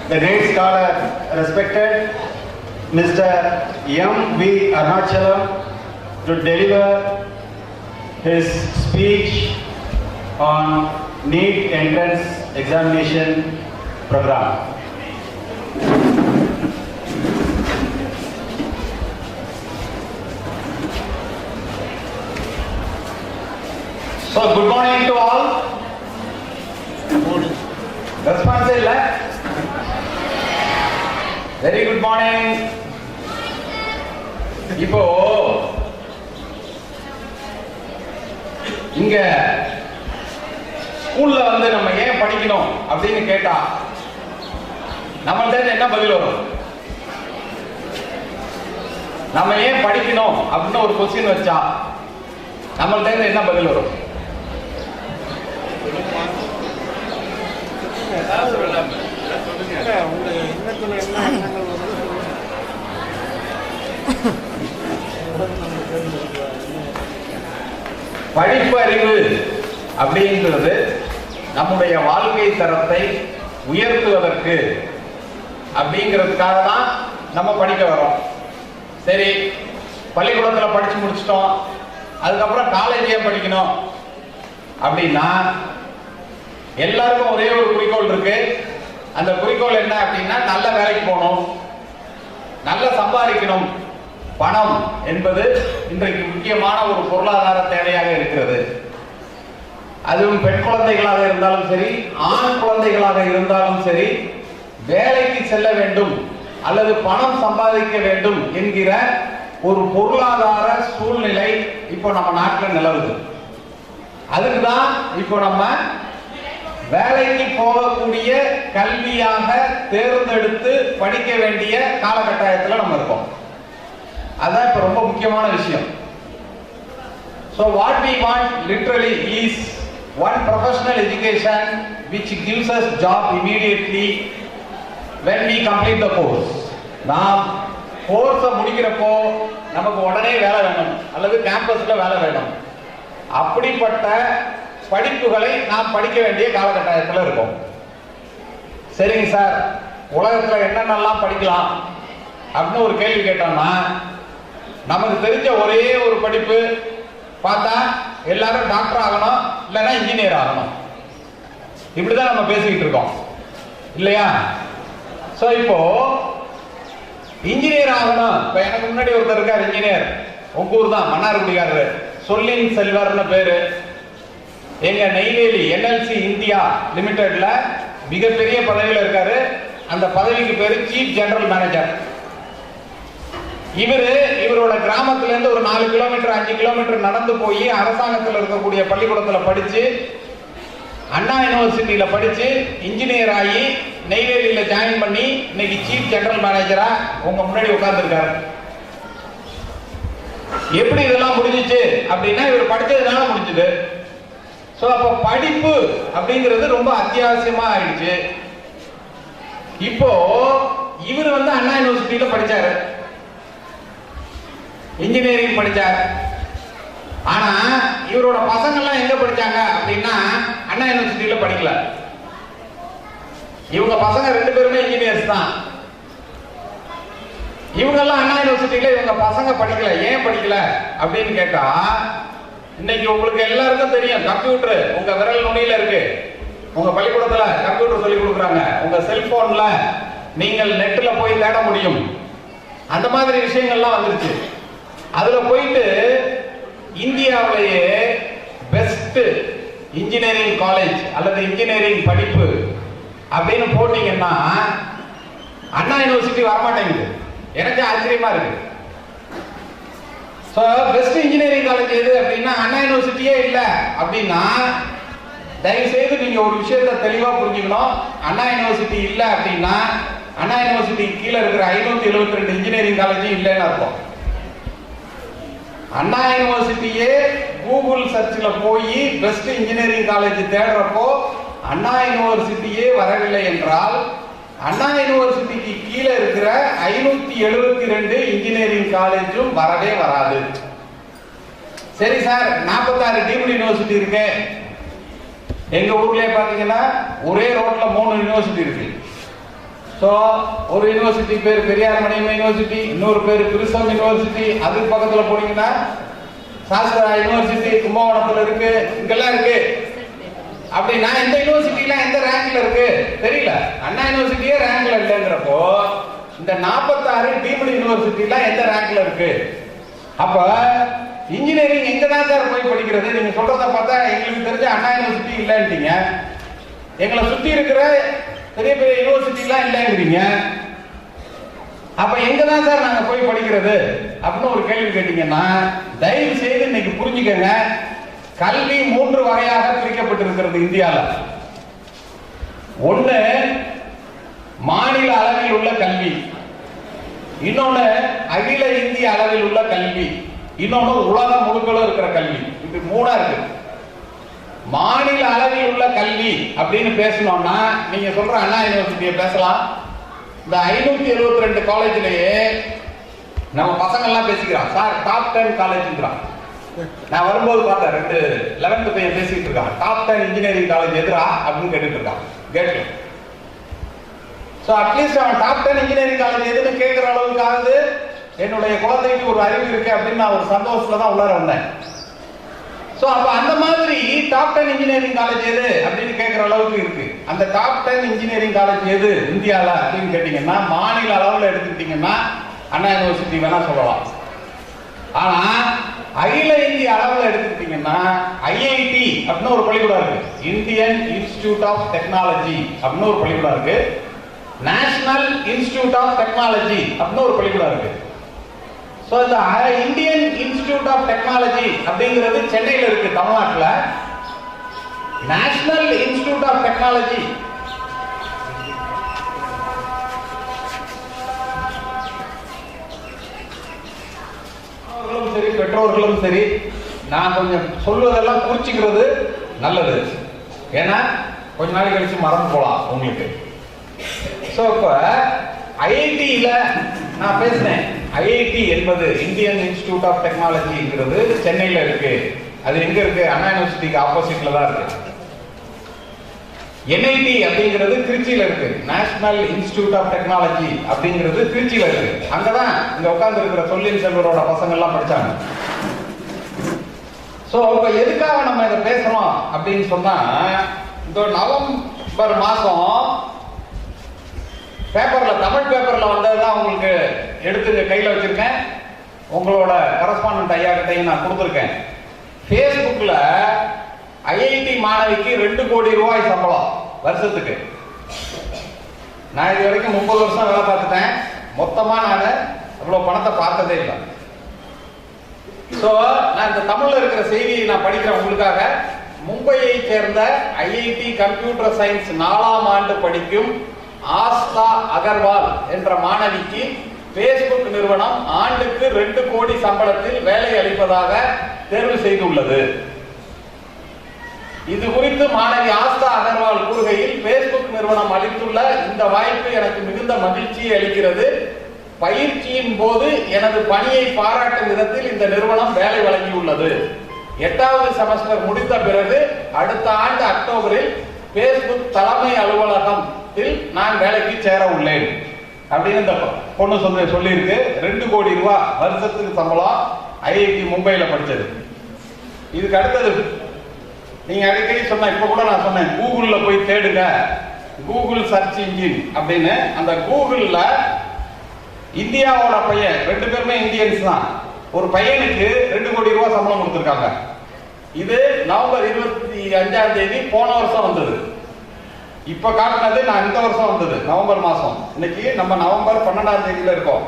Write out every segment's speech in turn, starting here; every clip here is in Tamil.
the great scholar, respected Mr. M.V. Arunachalam, to deliver his speech on NEET entrance examination program. So, good morning to all. Response is left. Very good morning. இப்போ இங்க ஸ்கூல்ல வந்து நம்ம ஏன் படிக்கணும் அப்படின்னு கேட்டா நம்மள்ட்ட என்ன பதில் வரும்? நம்ம ஏன் படிக்கணும் அப்படின்னு ஒரு கொஸ்டின் வச்சா நம்மள்ட்ட என்ன பதில் வரும்? படிப்பறிவு அப்படிங்கிறது நம்முடைய வாழ்க்கை தரத்தை உயர்த்துவதற்கு அப்படிங்கிறதுக்காக தான் நம்ம படிக்க வரோம். சரி, பள்ளிக்கூடத்தில் படிச்சு முடிச்சிட்டோம், அதுக்கப்புறம் காலேஜ் ஏன் படிக்கணும் அப்படின்னா எல்லாருக்கும் ஒரே ஒரு குறிக்கோள் இருக்கு. அந்த குறிக்கோள் என்ன அப்படின்னா நல்ல வேலைக்கு போகணும், நல்ல சம்பாதிக்கணும். பணம் என்பது இன்றைக்கு முக்கியமான ஒரு பொருளாதார தேவையாக இருக்கிறது. அதுவும் பெண் குழந்தைகளாக இருந்தாலும் சரி, ஆண் குழந்தைகளாக இருந்தாலும் சரி, வேலைக்கு செல்ல வேண்டும் அல்லது பணம் சம்பாதிக்க வேண்டும் என்கிற ஒரு பொருளாதார சூழ்நிலை இப்போ நம்ம நாட்டில் நிலவுது. அதுக்குதான் இப்போ நம்ம வேலைக்கு போகக்கூடிய கல்வியாக தேர்ந்தெடுத்து படிக்க வேண்டிய காலகட்டாயத்தில் நம்ம இருக்கோம். அதான் இப்ப ரொம்ப முக்கியமான விஷயம். So what we want literally is one professional education which gives us job immediately when we complete the course. நாம் கோர்ஸை முடிக்கிறப்போ நமக்கு உடனே வேலை வேணும் அல்லது கேம்பஸ்ல வேலை வேணும். அப்படிப்பட்ட படிப்புகளை நாம் படிக்க வேண்டிய காலகட்டாயத்தில் இருக்கோம். சரிங்க சார், உலகத்துல என்னென்னலாம் படிக்கலாம் அப்படின்னு ஒரு கேள்வி கேட்டோம்னா நமக்கு தெரிஞ்ச ஒரே ஒரு படிப்பு பார்த்தா எல்லாரும் டாக்டர் ஆகணும் இல்லைன்னா இன்ஜினியர் ஆகணும். இப்படிதான் நம்ம பேசிக்கிட்டு இருக்கோம் இல்லையா? ஸோ இப்போ இன்ஜினியர் ஆகணும். இப்போ எனக்கு முன்னாடி ஒருத்தர் இருக்கார் இன்ஜினியர், உங்க ஊர் தான், மன்னார்குடிக்காரரு, சொல்லின் செல்வர்னு பேரு. எங்க நெய்வேலி NLC இந்தியா லிமிடெட்ல மிகப்பெரிய பதவியில் இருக்காரு. அந்த பதவிக்கு பேரு சீஃப் ஜெனரல் மேனேஜர். இவரோட கிராமத்துல இருந்து ஒரு 4 கிலோமீட்டர் 5 கிலோமீட்டர் நடந்து போய் அரசாங்கத்தில் இருக்கக்கூடிய பள்ளிக்கூடத்துல படிச்சு, அண்ணா யூனிவர்சிட்டியில படிச்சு, இன்ஜினியர் ஆகி நெய்வேலியில ஜாயின் பண்ணி இன்னைக்கு சீஃப் ஜெனரல் மேனேஜரா உங்க முன்னாடி உட்கார்ந்து இருக்காரு. எப்படி இதெல்லாம் முடிஞ்சிச்சு அப்படின்னா இவர் படிச்சதுனால முடிஞ்சது. சோ அப்ப படிப்பு அப்படிங்கிறது ரொம்ப அத்தியாவசியமா ஆயிடுச்சு. இப்போ இவர் வந்து அண்ணா யூனிவர்சிட்டியில படிச்சாரு, இன்ஜினியரிங் படிச்சார். ஆனா இவரோட பசங்க எல்லாம் எங்க படிச்சாங்க அப்படின்னா அண்ணா யூனிவர்சிட்டியில படிக்கல. இவங்க பசங்க 2 பேருமே இன்ஜினியர்ஸ் தான். இவங்க எல்லாம் அண்ணா யூனிவர்சிட்டியில இவங்க பசங்க படிக்கல. ஏன் படிக்கல அப்படின்னு கேட்டா, இன்னைக்கு உங்களுக்கு எல்லாருக்கும் தெரியும், கம்ப்யூட்டர் உங்க விரல் நுனியில இருக்கு. உங்க பள்ளிக்கூடத்துல கம்ப்யூட்டர் சொல்லி கொடுக்குறாங்க. உங்க செல்போன்ல நீங்கள் நெட்ல போய் தேட முடியும். அந்த மாதிரி விஷயங்கள்லாம் வந்துருச்சு. அதுல போயிட்டு இந்தியாவிலேயே பெஸ்ட் இன்ஜினியரிங் காலேஜ் அல்லது இன்ஜினியரிங் படிப்பு அப்படின்னு போட்டீங்கன்னா அண்ணா யூனிவர்சிட்டி வரமாட்டேங்குது. எனக்கு ஆச்சரியமா இருக்கு. பெஸ்ட் இன்ஜினியரிங் காலேஜ் எது அப்படின்னா அண்ணா யூனிவர்சிட்டியே இல்லை அப்படின்னா தயவு செய்து நீங்க ஒரு விஷயத்தை தெளிவா புரிஞ்சுக்கணும். அண்ணா யூனிவர்சிட்டி இல்லை அப்படின்னா அண்ணா யூனிவர்சிட்டி கீழே இருக்கிற 572 இன்ஜினியரிங் காலேஜும் இல்லைன்னு அர்த்தம். அண்ணா யூனிவர்சிட்டியே கூகுள் சர்ச்சில் போய் பெஸ்ட் இன்ஜினியரிங் காலேஜ் தேடுறப்போ அண்ணா யூனிவர்சிட்டியே வரவில்லை என்றால் அண்ணா யூனிவர்சிட்டிக்கு கீழே இருக்கிற 572 இன்ஜினியரிங் காலேஜும் வரவே வராது. சரி சார், 46 டீம்டு யூனிவர்சிட்டி இருக்கு. எங்க ஊர்லயே பாத்தீங்கன்னா ஒரே ரோட்ல 3 யூனிவர்சிட்டி இருக்கு. ஸோ ஒரு யூனிவர்சிட்டி பேர் பெரியார் மணியம் யூனிவர்சிட்டி, இன்னொரு பேர் பிரிசம் யூனிவர்சிட்டி, அதுக்கு பக்கத்தில் போனீங்கன்னா சாஸ்திரா யூனிவர்சிட்டி கும்பகோணத்தில் இருக்கு, இங்கெல்லாம் இருக்கு. அப்படின்னா இந்த யூனிவர்சிட்டிலாம் எந்த ரேங்க்ல இருக்கு தெரியல. அண்ணா யூனிவர்சிட்டியே ரேங்க்ல இல்லைங்கிறப்போ இந்த 46 டீம்டு யூனிவர்சிட்டிலாம் எந்த ரேங்க்ல இருக்கு? அப்ப இன்ஜினியரிங் எங்க தான் சார் போய் படிக்கிறது? நீங்க சொல்றத பார்த்தா எங்களுக்கு தெரிஞ்ச அண்ணா யூனிவர்சிட்டி இல்லைன்றீங்க, எங்களை சுத்தி இருக்கிற பெரிய பெரிய யூனிவர்சிட்டிலாம் இல்லைங்கிறீங்க. அப்ப எங்க தான் சார் நாங்க போய் படிக்கிறது அப்படின்னு ஒரு கேள்வி கேட்டீங்கன்னா, தயவு செய்து இன்னைக்கு புரிஞ்சுக்கங்க, கல்வி 3 வகையாக பிரிக்கப்பட்டிருக்கிறது இந்தியாவில். ஒண்ணு மாநில அளவில் உள்ள கல்வி, இன்னொன்னு அகில இந்திய அளவில் உள்ள கல்வி, இன்னொன்னு உலகம் முழுக்களும் இருக்கிற கல்வி. இது 3 இருக்கு. மாநில அளவில் உள்ள கல்வி அப்படின்னு பேசணும்னா நீங்க சொல்ற அண்ணா யூனிவர்சிட்டியை பேசலாம். இந்த 572 காலேஜ்லயே நம்ம பசங்க எல்லாம் பேசிக்கிறான் சார் டாப் 10 காலேஜ்ங்கிறான். நான் வரும்போது பார்த்தேன் 2 11th பையன் பேசிட்டு இருக்கான், டாப் 10 இன்ஜினியரிங் காலேஜ் எதிரா அப்படின்னு கேட்டுட்டு இருக்கான் கேட்கல. ஸோ அட்லீஸ்ட் அவன் டாப் 10 இன்ஜினியரிங் காலேஜ் எதுன்னு கேட்கிற அளவுக்கு ஆகுது என்னுடைய குழந்தைக்கு ஒரு அறிவு இருக்கு அப்படின்னு நான் ஒரு சந்தோஷத்துல தான் உள்ளார வந்தேன். ஸோ அப்போ அந்த மாதிரி டாப் 10 இன்ஜினியரிங் காலேஜ் எது அப்படின்னு கேட்கிற அளவுக்கு இருக்கு. அந்த டாப் 10 இன்ஜினியரிங் காலேஜ் எது இந்தியாவில் அப்படின்னு கேட்டீங்கன்னா, மாநில அளவில் எடுத்துக்கிட்டீங்கன்னா அண்ணா யூனிவர்சிட்டி வேணா சொல்லலாம். ஆனா அகில இந்திய அளவில் எடுத்துக்கிட்டீங்கன்னா ஐஐடி அப்படின்னு ஒரு பள்ளிக்கூடம் இருக்கு, இந்தியன் இன்ஸ்டிடியூட் ஆஃப் டெக்னாலஜி அப்படின்னு ஒரு பள்ளிக்கூடம் இருக்கு, நேஷனல் இன்ஸ்டிடியூட் ஆஃப் டெக்னாலஜி அப்படின்னு ஒரு பள்ளிக்கூடம் இருக்கு. ஸோ இந்த இந்தியன் இன்ஸ்டிடியூட் ஆஃப் டெக்னாலஜி அப்படிங்கிறது சென்னையில் இருக்கு தமிழ்நாட்டில். நேஷனல் இன்ஸ்டிடியூட் ஆஃப் டெக்னாலஜி சரி, பெற்றோர்களும் சரி, நான் கொஞ்சம் சொல்வதெல்லாம் குறிச்சிக்கிறது நல்லது. ஏன்னா கொஞ்ச நாள் கழிச்சு மறந்து போலாம் உங்களுக்கு. ஸோ இப்போ ஐஐடியில் நான் பேசுறேன். ஐஐடி என்பது இந்தியன் இன்ஸ்டிடியூட் ஆஃப் டெக்னாலஜிங்கிறது சென்னையில் இருக்கு. அது எங்க இருக்கு? அண்ணா யூனிவர்சிட்டிக்கு ஆப்போசிட்ல தான் இருக்கு. என்ஐடி அப்படிங்கிறது திருச்சியில இருக்கு, நேஷனல் இன்ஸ்டிடியூட் ஆஃப் டெக்னாலஜி அப்படிங்கிறது திருச்சியில இருக்கு. அங்கதான் இங்க உட்கார்ந்து இருக்கிற சொல்லின் செல்வரோட பசங்க எல்லாம் படிச்சாங்க. சோ இப்ப எதுக்காக நம்ம இதை பேசுறோம் அப்படின்னு சொன்னா, இந்த நவம்பர் மாசம் பேப்பர்ல, தமிழ் பேப்பர்ல வந்ததுதான் உங்களுக்கு எடுத்து கையில வச்சிருக்கேன். உங்களோட கரஸ்பாண்டன்ட் ஐயா கிட்டையும் நான் கொடுத்துருக்கேன். பேஸ்புக்ல ஐஐடி மாணவிக்கு 2 கோடி ரூபாய் சம்பளம் வருஷத்துக்கு. நான் இது வரைக்கும் 30 வருஷம் வேலை பார்த்துட்டேன், மொத்தமா நான் அவ்வளவு பணத்தை பார்த்ததே இல்லை. ஸோ நான் இந்த தமிழ்ல இருக்கிற செய்தியை நான் படிக்கிறேன் உங்களுக்காக. மும்பையை சேர்ந்த ஐஐடி கம்ப்யூட்டர் சயின்ஸ் 4ஆம் ஆண்டு படிக்கும் ஆஸ்தா அகர்வால் என்ற மாணவிக்கு பேஸ்புக் நிறுவனம் ஆண்டுக்கு 2 கோடி சம்பளத்தில் வேலை அளிப்பதாக தேர்வு செய்துள்ளது. இது குறித்து மாணவி ஆஸ்தா அகர்வால் கூறுகையில், பேஸ்புக் நிறுவனம் அளித்துள்ள இந்த வாய்ப்பு எனக்கு மிகுந்த மகிழ்ச்சியை அளிக்கிறது. பயிற்சியின் போது எனது பணியை பாராட்டும் விதத்தில் இந்த நிறுவனம் வேலை வழங்கியுள்ளது. 8வது செமஸ்டர் முடித்த பிறகு அடுத்த ஆண்டு அக்டோபரில் பேஸ்புக் தலைமை அலுவலகத்தில் நான் வேலைக்கு சேர உள்ளேன் அப்படின்னு இந்த பொண்ணு சொல்லியிருக்கு. 2 கோடி ரூபாய் வருஷத்துக்கு சம்பளம், ஐஐடி மும்பையில படிச்சது. இதுக்கு அடுத்தது நீங்க அடிக்கடி சொன்ன, இப்ப கூட நான் சொன்னேன், கூகுள்ல போய் தேடுங்க, கூகுள் சர்ச் இன்ஜின் அப்படின்னு. அந்த கூகுள்ல இந்தியாவோட பையன், 2 பேருமே இந்தியன்ஸ் தான், ஒரு பையனுக்கு 2 கோடி ரூபாய் சம்பளம் கொடுத்திருக்காங்க. இது நவம்பர் 25ஆம் தேதி போன வருஷம் வந்தது. இப்ப காட்டினது நான் இந்த வருஷம் வந்தது நவம்பர் மாசம். இன்னைக்கு நம்ம நவம்பர் 12ஆம் தேதியில இருக்கோம்.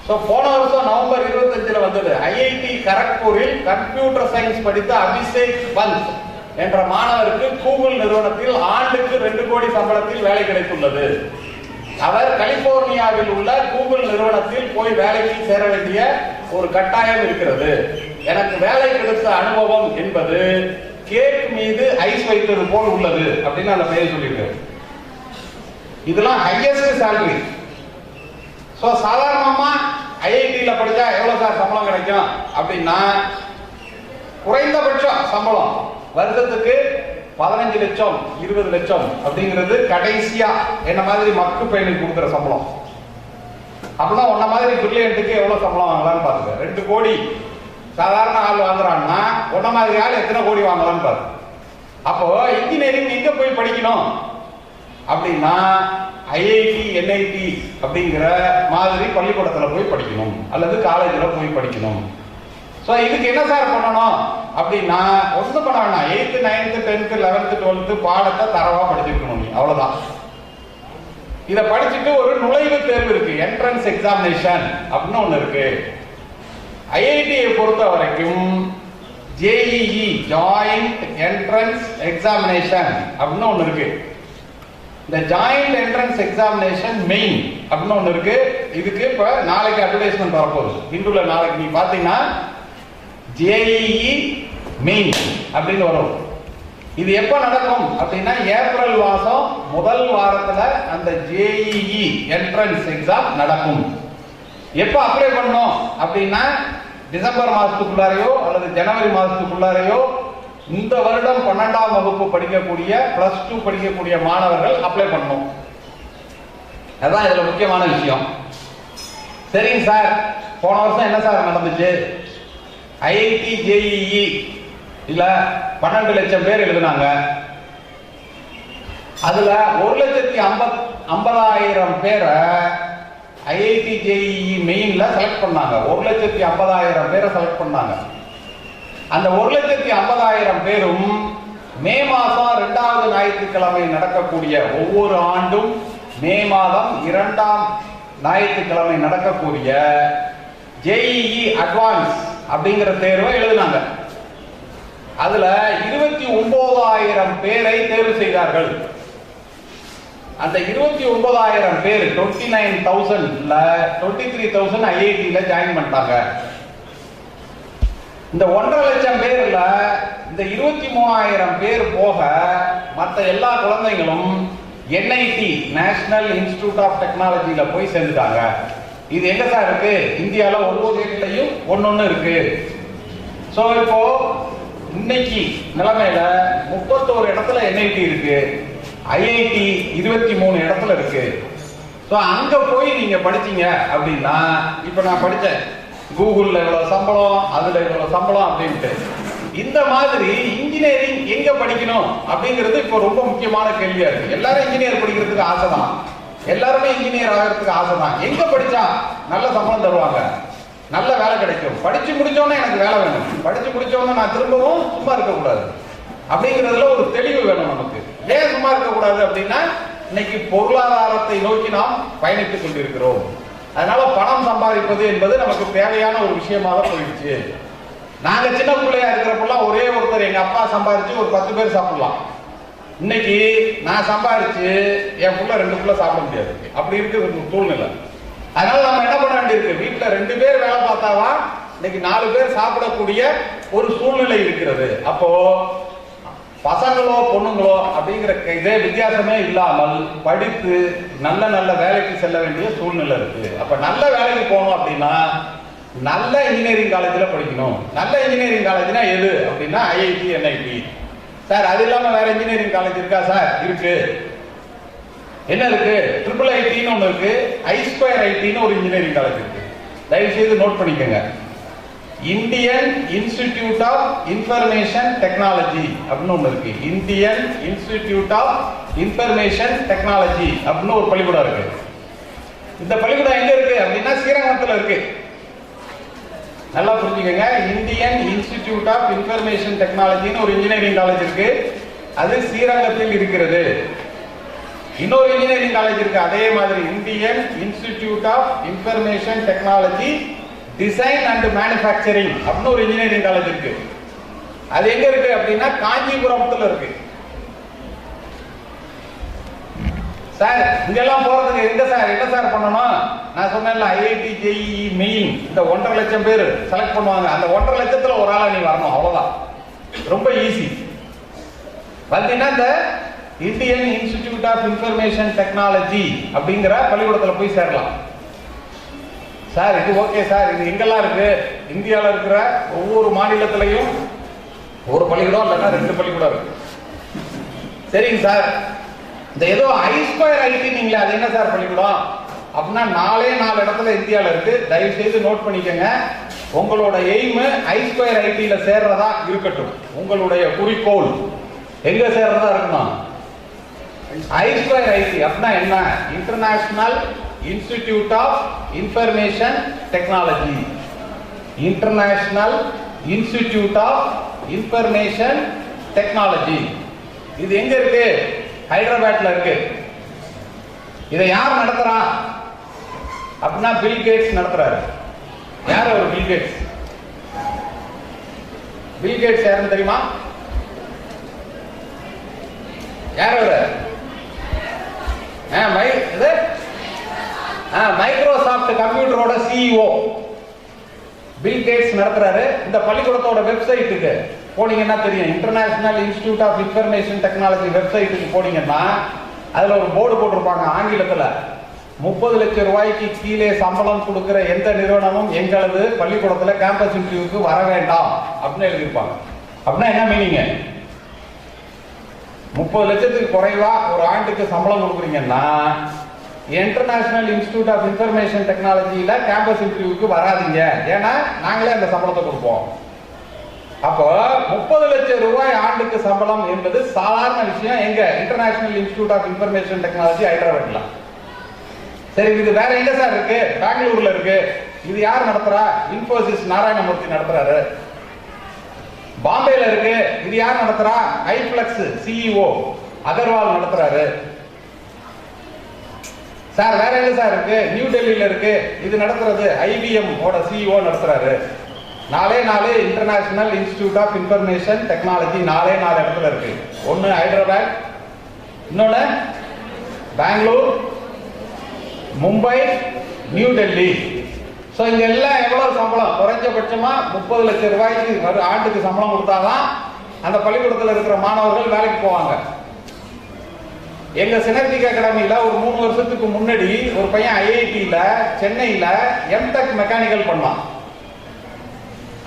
சோ போன வருஷம் நவம்பர் 25ல வந்தது. ஐஐடி கரக்பூரில் கம்ப்யூட்டர் சயின்ஸ் படித்த அபிஷேக் பந்த் என்ற மாணவருக்கு கூகுள் நிறுவனத்தில் ஆண்டுக்கு 2 கோடி சம்பளத்தில் வேலை கிடைத்துள்ளது. அவர் கலிபோர்னியாவில் உள்ள கூகுள் நிறுவனத்தில் போய் வேலைக்கு சேர வேண்டிய ஒரு கட்டாயம் இருக்கிறது. எனக்கு வேலை கிடைத்த அனுபவம் என்பது கேக் மீது ஐஸ் வைத்தது போல் உள்ளது அப்படின்னு அந்த பெயர் சொல்லியிருக்காரு. இதெல்லாம் ஹையஸ்ட் சேலரி. சோ சாதாரணமா ஐஐடியில் படிச்சா எவ்வளவு சார் சம்பளம் கிடைக்கும் அப்படின்னா, குறைந்தபட்சம் சம்பளம் வருஷத்துக்கு 15 லட்சம் 20 லட்சம் அப்படிங்கிறது கடைசியா என்ன மாதிரி மக்கு பையனுக்கு கொடுக்குற சம்பளம். அப்படின்னா உன்ன மாதிரி பிரில்லியன்ட்டுக்கு எவ்வளவு சம்பளம் வாங்கலாம்னு பாருங்க. 2 கோடி சாதாரண ஆள் வாங்குறான்னா உன்ன மாதிரி ஆள் எத்தனை கோடி வாங்கலாம்னு பாருங்க. அப்போ இன்ஜினியரிங் எங்க போய் படிக்கணும் அப்படின்னா ஐஐடி என்ஐடி அப்படிங்கிற மாதிரி பள்ளிக்கூடத்துல போய் படிக்கணும் அல்லது காலேஜில் போய் படிக்கணும். ஸோ இதுக்கு என்ன சார் பண்ணணும் அப்படின்னா ஒன்றும் பண்ண வேணாம். 8th 9th 10th 11th 12th பாடத்தை தரவா படிச்சிருக்கணும். அவளவுதான். இதை படிச்சுட்டு ஒரு நுழைவுத் தேர்வு இருக்கு, என்ட்ரன்ஸ் எக்ஸாமினேஷன் அப்படின்னு ஒன்று இருக்கு. ஐஐடியை பொறுத்த வரைக்கும் ஜேஇஇ ஜாயிண்ட் என்ட்ரன்ஸ் எக்ஸாமினேஷன் அப்படின்னு ஒன்று இருக்கு. இந்த ஜாயிண்ட் என்ட்ரன்ஸ் எக்ஸாமினேஷன் மெயின் அப்படின்னு ஒன்று இருக்கு. இதுக்கு இப்ப நாளைக்கு அட்வர்டைஸ்மெண்ட் வரப்போகுது. இந்துல நாளைக்கு நீ பாத்தீங்கன்னா ஜேஇஇ மெயின் அப்படின்னு வரும். இது எப்ப நடக்கும் அப்படின்னா ஏப்ரல் மாசம் முதல் வாரத்துல அந்த ஜேஇஇ என்ட்ரன்ஸ் எக்ஸாம் நடக்கும். எப்ப அப்ளை பண்ணணும் அப்படின்னா டிசம்பர் மாசத்துக்குள்ளாரையோ அல்லது ஜனவரி மாசத்துக்குள்ளாரையோ இந்த வருடம் 12ஆம் வகுப்பு படிக்கக்கூடிய +2 படிக்கக்கூடிய மாணவர்கள் அப்ளை பண்ணணும். அதான் இதுல முக்கியமான விஷயம். சரிங்க சார், போன வருஷம் என்ன சார் நடந்துச்சு? ஐஐடி ஜேஇஇ இல்ல 12 லட்சம் பேர் எழுதினாங்க. அதுல 1,50,000 பேரை ஐஐடி ஜேஇஇ மெயின்ல செலக்ட் பண்ணாங்க. 1,50,000 பேரை செலக்ட் பண்ணாங்க. அந்த 1,50,000 பேரும் மே மாதம் 2வது ஞாயிற்றுக்கிழமை நடக்கக்கூடிய ஒவ்வொரு ஆண்டும் மே மாதம் 2ஆம் ஞாயிற்றுக்கிழமை நடக்கக்கூடிய ஜேஇஇ அட்வான்ஸ் அப்படிங்கிற தேர்வை எழுதினாங்க. அதுல 29,000 பேரை தேர்வு செய்தார்கள். அந்த 29,000 பேர் 29,000ல 23,000 ஐஐடியில ஜாயின் பண்ணிட்டாங்க. இந்த 1.5 லட்சம் பேர்ல இந்த 23,000 பேர் போக மற்ற எல்லா குழந்தைகளும் என்ஐடி நேஷனல் இன்ஸ்டிடியூட் ஆஃப் டெக்னாலஜியில போய் சேர்ந்துட்டாங்க. இது எங்க சார் இருக்கு? இந்தியாவில் ஒவ்வொரு இடத்துலையும் ஒன்னொன்னு இருக்கு. ஸோ இப்போ இன்னைக்கு நிலைமையில 31 இடத்துல என்ஐடி இருக்கு, ஐஐடி 23 இடத்துல இருக்கு. ஸோ அங்க போய் நீங்க படிச்சீங்க அப்படின்னா இப்ப நான் படிச்சேன் கூகுள்ல இவ்வளவு சம்பளம், அதுல இவ்வளவு சம்பளம் அப்படின்ட்டு. இந்த மாதிரி இன்ஜினியரிங் எங்க படிக்கணும் அப்படிங்கிறது இப்போ ரொம்ப முக்கியமான கேள்வியா இருக்கு. எல்லாரும் இன்ஜினியர் படிக்கிறதுக்கு ஆசைதான், எல்லாருமே இன்ஜினியர் ஆகிறதுக்கு ஆசைதான். எங்க படிச்சா நல்ல சம்பளம் தருவாங்க, நல்ல வேலை கிடைக்கும், படிச்சு முடிச்சோன்னே எனக்கு வேலை வேணும், படிச்சு முடிச்சோன்னே நான் திரும்பவும் சும்மா இருக்கக்கூடாது அப்படிங்கிறதுல ஒரு தெளிவு வேணும் நமக்கு. ஏன் சும்மா இருக்கக்கூடாது அப்படின்னா இன்னைக்கு பொருளாதாரத்தை நோக்கி நாம் பயணித்துக் கொண்டிருக்கிறோம். அதனால பணம் சம்பாதிப்பது என்பது நமக்கு தேவையான ஒரு விஷயமாக போயிடுச்சு. நாங்க சின்ன பிள்ளையா இருக்கிறப்பெல்லாம் ஒரே ஒருத்தர் எங்க அப்பா சம்பாதிச்சு ஒரு 10 பேர் சாப்பிடலாம். இன்னைக்கு நான் சம்பாதிச்சு என் புள்ள 2 புள்ள சாப்பிட முடியாது. அப்படி இருக்கு சூழ்நிலை. அதனால நம்ம என்ன பண்ண வேண்டியிருக்கு? வீட்டுல 2 பேர் வேலை பார்த்தாவா இன்னைக்கு 4 பேர் சாப்பிடக்கூடிய ஒரு சூழ்நிலை இருக்கிறது. அப்போ பசங்களோ பொண்ணுங்களோ அப்படிங்கிற இதே வித்தியாசமே இல்லாமல் படித்து நல்ல நல்ல வேலைக்கு செல்ல வேண்டிய சூழ்நிலை இருக்கு. அப்ப நல்ல வேலைக்கு போகணும் அப்படின்னா நல்ல இன்ஜினியரிங் காலேஜில் படிக்கணும். நல்ல இன்ஜினியரிங் காலேஜ்னா எது அப்படின்னா ஐஐடி என்ஐடி. சார் அது இல்லாம வேற இன்ஜினியரிங் காலேஜ் இருக்கா? சார் இருக்கு. என்ன இருக்கு? ட்ரிபிள் ஐடின்னு ஒன்று இருக்கு, I2 ஐடின்னு ஒரு இன்ஜினியரிங் காலேஜ் இருக்கு. தயவு செய்து நோட் பண்ணிக்கோங்க. Indian institute of information technology அப்படின்னு ஒன்று இருக்கு. Indian institute of information technology அப்படின்னு ஒரு பள்ளிக்கூடம் இருக்கு. இந்த பள்ளிக்கூடம் எங்க இருக்கு அப்படின்னா ஸ்ரீரங்கத்தில் இருக்கு. நல்லா புரிஞ்சுக்கங்க. இந்தியன் இன்ஸ்டிடியூட் ஆஃப் இன்ஃபர்மேஷன் டெக்னாலஜின்னு ஒரு இன்ஜினியரிங் காலேஜ் இருக்கு, அது ஸ்ரீரங்கத்தில் இருக்கிறது. இன்னொரு இன்ஜினியரிங் காலேஜ் இருக்கு அதே மாதிரி, Indian institute of information technology design and manufacturing அப்படின்னு ஒரு இன்ஜினியரிங் காலேஜ் இருக்கு. அது எங்க இருக்கு அப்படின்னா காஞ்சிபுரத்துல இருக்கு. சார் இங்கெல்லாம் போறதுக்கு எங்க சார் என்ன சார் பண்ணணும்? நான் சொன்னேன்ல ஐஐடி ஜேஇஇ மெயின் இந்த 1.5 லட்சம் பேர் செலக்ட் பண்ணுவாங்க. அந்த 1.5 லட்சத்துல ஒரு ஆளா நீ வரணும், அவ்வளவுதான். ரொம்ப ஈஸி. பார்த்தீங்கன்னா இந்த Indian institute of information technology அப்படிங்கிற பள்ளிக்கூடத்துல போய் சேரலாம். சார் இது ஓகே சார், இது எங்கெல்லாம் இருக்கு? இந்தியாவில் இருக்கிற ஒவ்வொரு மாநிலத்திலையும் ஒரு பள்ளிக்கூடம் இல்லைன்னா 2 பள்ளிக்கூடம் இருக்கு. சரிங்க சார், இந்த ஏதோ I2IT நீங்களே, அது என்ன சார் பள்ளிக்கூடம் அப்படின்னா 4 இடத்துல இந்தியாவில் இருக்கு. தயவு செய்து நோட் பண்ணிக்கங்க. உங்களோட எய்ம் I2IT சேர்றதா இருக்கட்டும். உங்களுடைய குறிக்கோள் எங்க சேர்றதா இருக்கணும்? I2IT அப்படின்னா என்ன? International institute of information technology. International institute of information technology. இது எங்க இருக்கு? ஹைதராபாத்ல இருக்கு. இதை யார் நடத்துறா அப்படின்னா பில் கேட்ஸ் நடத்துறாரு. யார் அவர் பில் கேட்ஸ்? பில் கேட்ஸ் யாருன்னு தெரியுமா? யார் அவரு? மைக்ரோசாஃப்ட் கம்ப்யூட்டரோட சிஇஓ பில் கேட்ஸ் நடத்துறாரு. இந்த பள்ளிக்கூடத்தோட வெப்சைட்டுக்கு போனீங்கன்னா தெரியும். International institute of information Technology வெப்சைட்டுக்கு போனீங்கன்னா அதுல ஒரு போர்டு போட்டிருப்பாங்க ஆங்கிலத்துல, 30 லட்சம் ரூபாய்க்கு கீழே சம்பளம் கொடுக்கிற எந்த நிறுவனமும் எங்களது பள்ளிக்கூடத்துல கேம்பஸ் இன்டர்வியூக்கு வர வேண்டாம் அப்படின்னு எழுதியிருப்பாங்க. அப்படின்னா என்ன மீனிங்? 30 லட்சத்துக்கு குறைவா ஒரு ஆண்டுக்கு சம்பளம் கொடுக்குறீங்கன்னா இன்டர்நேஷனல் இன்ஸ்டிடியூட் ஆஃப் இன்ஃபர்மேஷன் டெக்னாலஜியில கேம்பஸ் இன்டர்வியூக்கு வராதீங்க, ஏன்னா நாங்களே அந்த சம்பளத்தை கொடுப்போம். அப்போ 30 லட்சம் ரூபாய் ஆண்டுக்கு சம்பளம் என்பது சாதாரண விஷயம். எங்க? International institute of information Technology ஹைதராபாத்ல. சரி, இது வேற எங்க சார் இருக்கு? பெங்களூர்ல இருக்கு. இது யார் நடத்துறா? இன்ஃபோசிஸ் நாராயணமூர்த்தி நடத்துறாரு. பாம்பேல இருக்கு. இது யார் நடத்துறா? ஹைஃப்ளெக்ஸ் சிஇஓ அகர்வால் நடத்துறாரு. சார் வேற எங்க சார் இருக்கு? நியூ டெல்லியில இருக்கு. இது நடத்துறது ஐபிஎம் ஓட சிஇஓ நடத்துறாரு. 4 International institute of information Technology 4 இடத்துல இருக்கு. ஒன்னு ஹைதராபாத், இன்னொன்னு பெங்களூர், மும்பை, நியூ டெல்லி. ஸோ இங்க எல்லாம் எவ்வளவு சம்பளம்? குறைஞ்சபட்சமா 30 லட்சம் ரூபாய்க்கு ஆண்டுக்கு சம்பளம் கொடுத்தாதான் அந்த பள்ளிக்கூடத்தில் இருக்கிற மாணவர்கள் வேலைக்கு போவாங்க. எங்க சினர்ஜிக் அகாடமியில ஒரு 3 வருஷத்துக்கு முன்னாடி ஒரு பையன் ஐஐடியில சென்னையில எம்டெக் மெக்கானிக்கல் பண்ணான்.